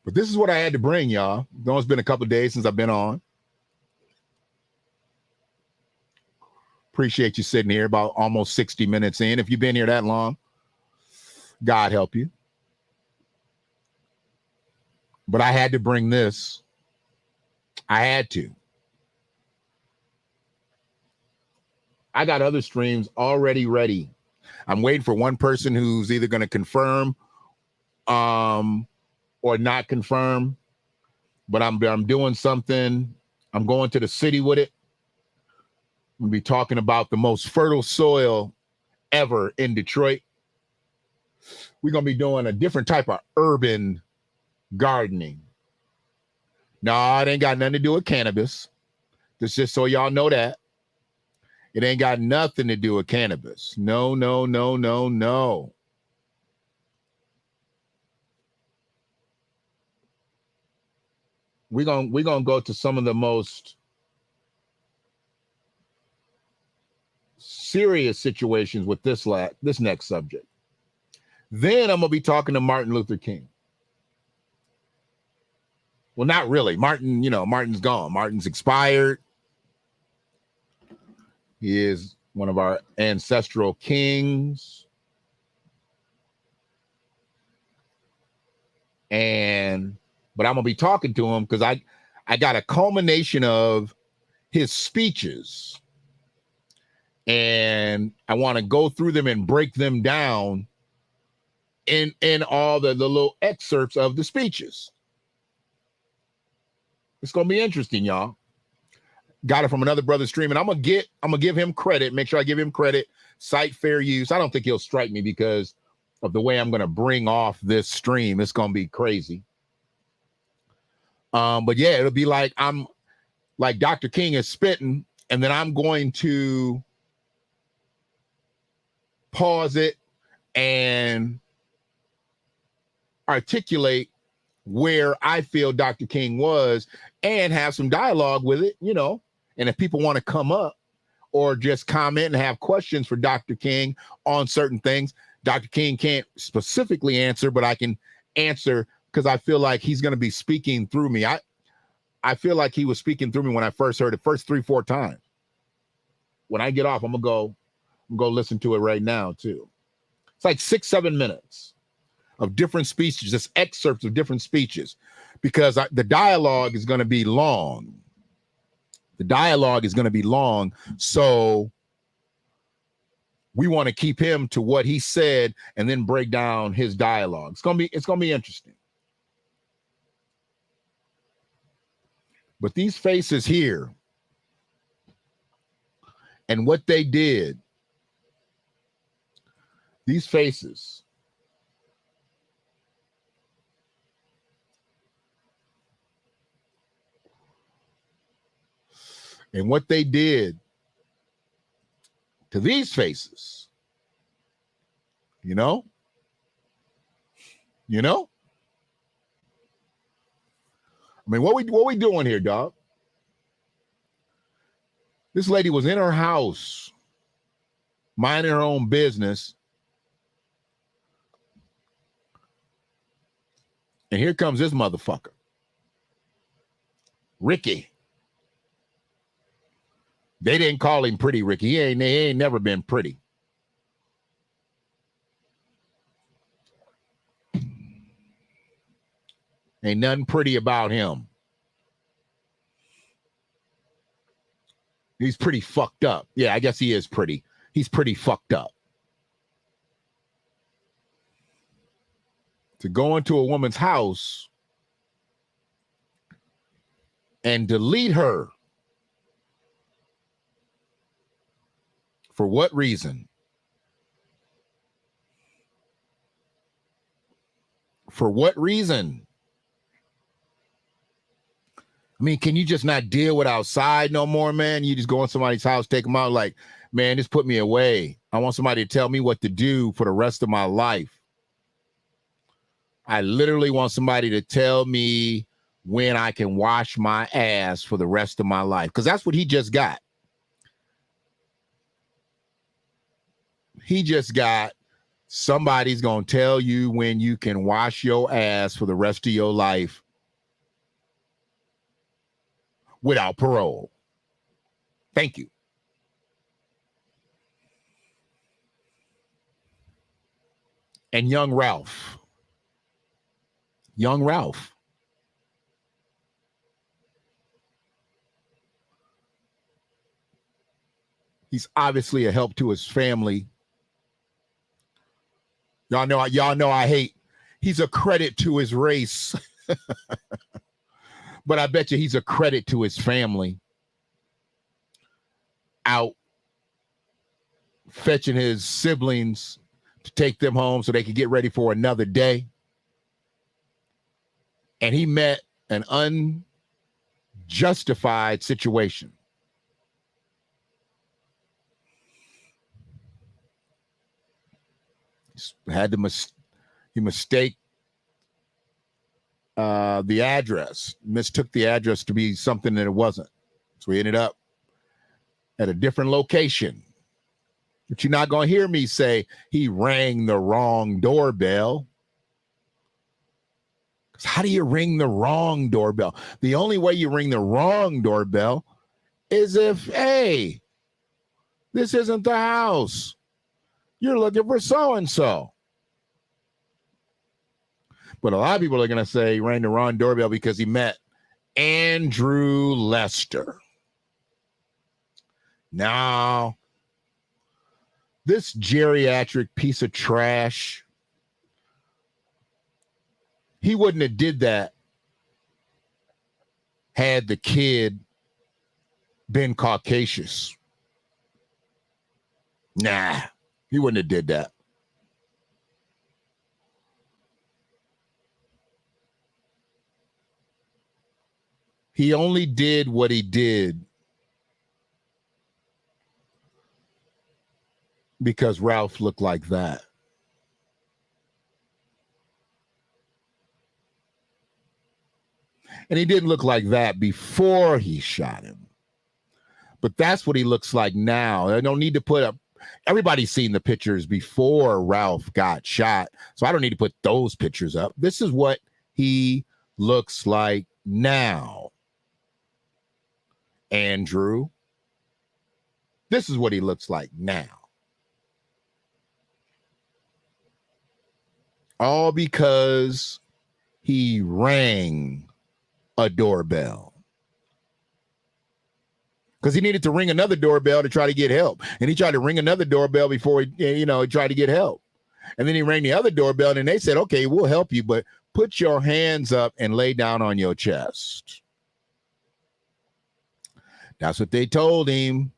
But this is what I had to bring, y'all. I know it's been a couple of days since I've been on. Appreciate you sitting here, about almost 60 minutes in. If you've been here that long, God help you. But I had to bring this. I had to. I got other streams already ready. I'm waiting for one person who's either going to confirm or not confirm. But I'm doing something. I'm going to the city with it. We'll be talking about the most fertile soil ever in Detroit. We're going to be doing a different type of urban gardening. No, it ain't got nothing to do with cannabis. This just so y'all know that. It ain't got nothing to do with cannabis. No, no, no, no, no. We're gonna go to some of the most serious situations with this next subject. Then I'm gonna be talking to Martin Luther King. Well, not really. Martin's gone. Martin's expired. He is one of our ancestral kings. But I'm going to be talking to him because I got a culmination of his speeches. And I want to go through them and break them down in all the little excerpts of the speeches. It's going to be interesting, y'all. Got it from another brother stream, and I'm gonna give him credit. Make sure I give him credit. Cite fair use. I don't think he'll strike me because of the way I'm gonna bring off this stream. It's gonna be crazy. But yeah, it'll be like I'm like Dr. King is spitting, and then I'm going to pause it and articulate where I feel Dr. King was and have some dialogue with it, And if people want to come up or just comment and have questions for Dr. King on certain things, Dr. King can't specifically answer, but I can answer because I feel like he's going to be speaking through me. I feel like he was speaking through me when I first heard it, first 3-4 times. When I get off, I'm gonna go listen to it right now too. It's like 6-7 minutes of different speeches, just excerpts of different speeches, because the dialogue is going to be long. The dialogue is going to be long, so we want to keep him to what he said and then break down his dialogue. It's going to be interesting. But these faces here and what they did, these faces, and what they did to these faces, you know? I mean, what we doing here, dog? This lady was in her house, minding her own business, and here comes this motherfucker, Ricky. They didn't call him Pretty Ricky. He ain't never been pretty. Ain't nothing pretty about him. He's pretty fucked up. Yeah, I guess he is pretty. He's pretty fucked up. To go into a woman's house and delete her. For what reason? For what reason? I mean, can you just not deal with outside no more, man? You just go in somebody's house, take them out like, man, just put me away. I want somebody to tell me what to do for the rest of my life. I literally want somebody to tell me when I can wash my ass for the rest of my life. Because that's what he just got. He just got, somebody's going to tell you when you can wash your ass for the rest of your life without parole. Thank you. And young Ralph. He's obviously a help to his family. Y'all know I hate. He's a credit to his race. But I bet you he's a credit to his family. out fetching his siblings to take them home so they could get ready for another day. And he met an unjustified situation. He mistake the address, mistook the address to be something that it wasn't. So he ended up at a different location. But you're not going to hear me say he rang the wrong doorbell. Because how do you ring the wrong doorbell? The only way you ring the wrong doorbell is if, hey, this isn't the house. You're looking for so-and-so. But a lot of people are going to say he rang the wrong doorbell because he met Andrew Lester. Now, this geriatric piece of trash, he wouldn't have did that had the kid been Caucasus. Nah, he wouldn't have did that. He only did what he did because Ralph looked like that. And he didn't look like that before he shot him. But that's what he looks like now. I don't need to put up. Everybody's seen the pictures before Ralph got shot. So I don't need to put those pictures up. This is what he looks like now. Andrew. This is what he looks like now. All because he rang a doorbell. Because he needed to ring another doorbell to try to get help. And he tried to ring another doorbell before he tried to get help. And then he rang the other doorbell and they said, okay, we'll help you, but put your hands up and lay down on your chest. That's what they told him.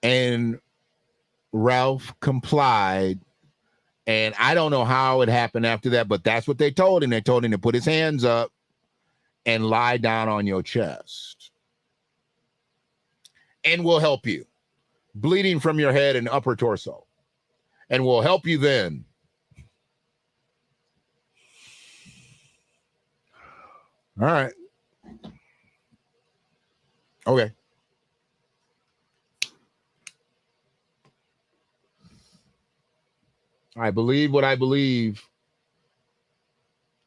And Ralph complied, and I don't know how it happened after that, but that's what they told him. They told him to put his hands up and lie down on your chest. And we'll help you. Bleeding from your head and upper torso. And we'll help you then. All right. Okay. I believe what I believe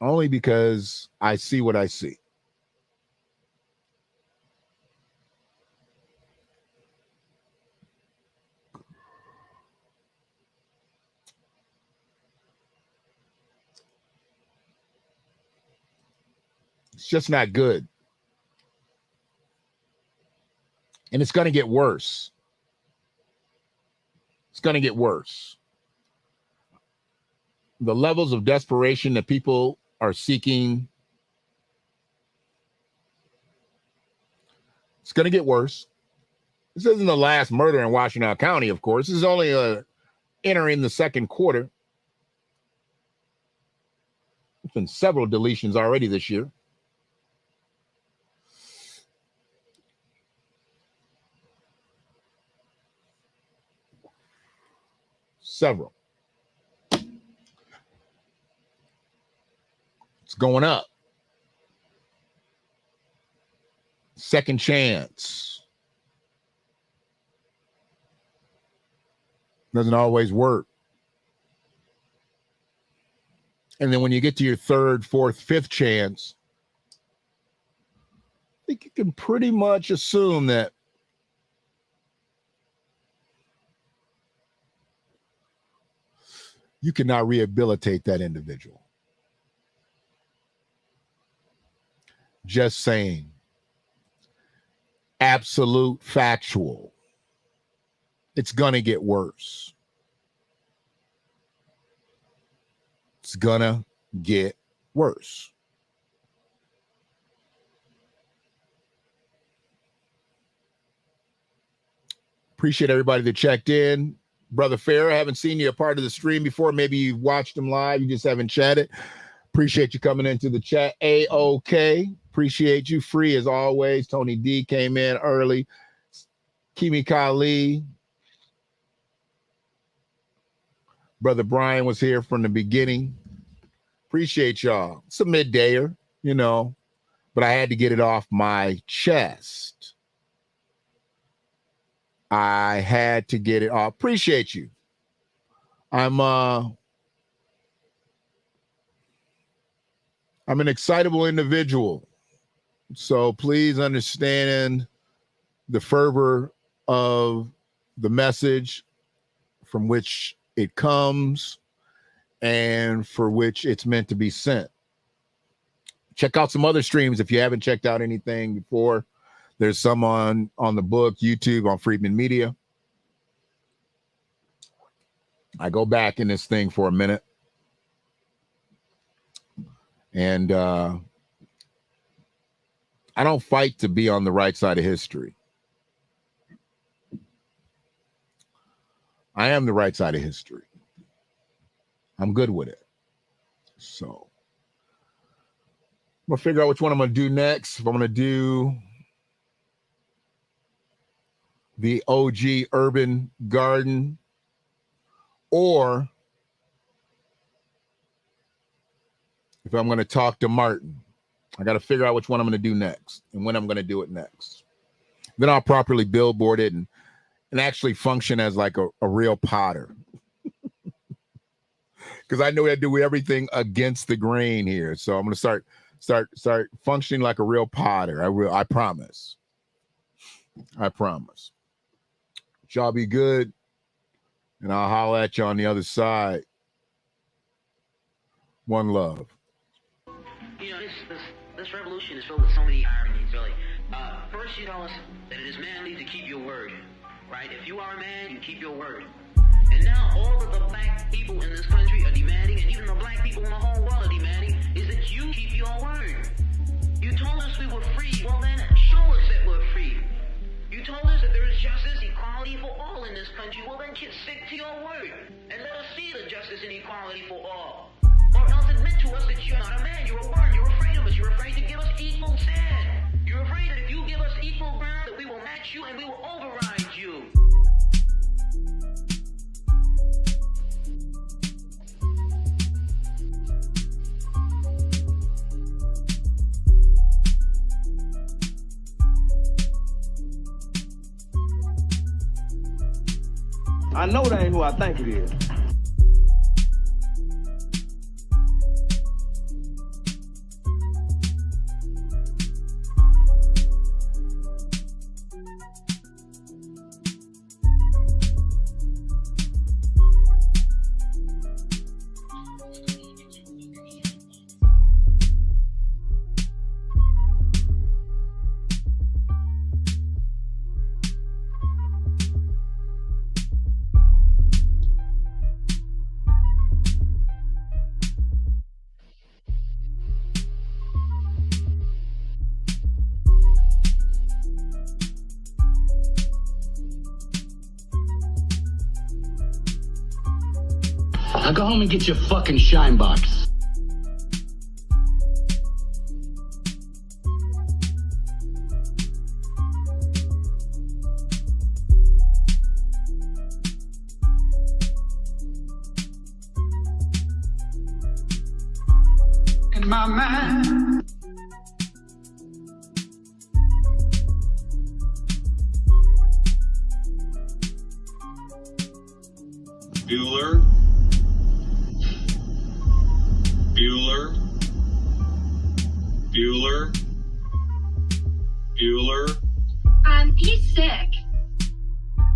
only because I see what I see. It's just not good. And it's going to get worse. It's going to get worse. The levels of desperation that people are seeking, it's going to get worse. This isn't the last murder in Washtenaw County, of course. This is only entering the second quarter. There's been several deletions already this year. Several. It's going up. Second chance. Doesn't always work. And then when you get to your third, fourth, fifth chance, I think you can pretty much assume that you cannot rehabilitate that individual. Just saying. Absolute factual. It's going to get worse. It's going to get worse. Appreciate everybody that checked in. Brother Farrah, I haven't seen you a part of the stream before. Maybe you've watched them live. You just haven't chatted. Appreciate you coming into the chat. A-OK. Appreciate you. Free as always. Tony D came in early. Kimi Kali. Brother Brian was here from the beginning. Appreciate y'all. It's a middayer, you know, but I had to get it off my chest. I had to get it off. Appreciate you. I'm an excitable individual. So please understand the fervor of the message from which it comes and for which it's meant to be sent. Check out some other streams if you haven't checked out anything before. There's some on the book, YouTube, on Friedman Media. I go back in this thing for a minute. And I don't fight to be on the right side of history. I am the right side of history. I'm good with it. So I'm going to figure out which one I'm going to do next. If I'm going to do the OG Urban Garden or if I'm going to talk to Martin. I got to figure out which one I'm going to do next and when I'm going to do it next. Then I'll properly billboard it and actually function as like a real potter. Because I know I do everything against the grain here. So I'm going to start functioning like a real potter. I promise. I promise. Y'all be good. And I'll holler at you on the other side. One love. You know, this revolution is filled with so many ironies, really. First, you tell us that it is manly to keep your word, right? If you are a man, you keep your word. And now all of the black people in this country are demanding, and even the black people in the whole world are demanding, is that you keep your word. You told us we were free. Well, then show us that we're free. You told us that there is justice, equality for all in this country. Well, then stick to your word and let us see the justice and equality for all. Or else admit to us that you're not a man, you're a worm, you're afraid of us, you're afraid to give us equal stand. You're afraid that if you give us equal ground, that we will match you and we will override you. I know that ain't who I think it is. Now go home and get your fucking shine box. In my mind. Bueller. Bueller. Bueller. Bueller. He's sick.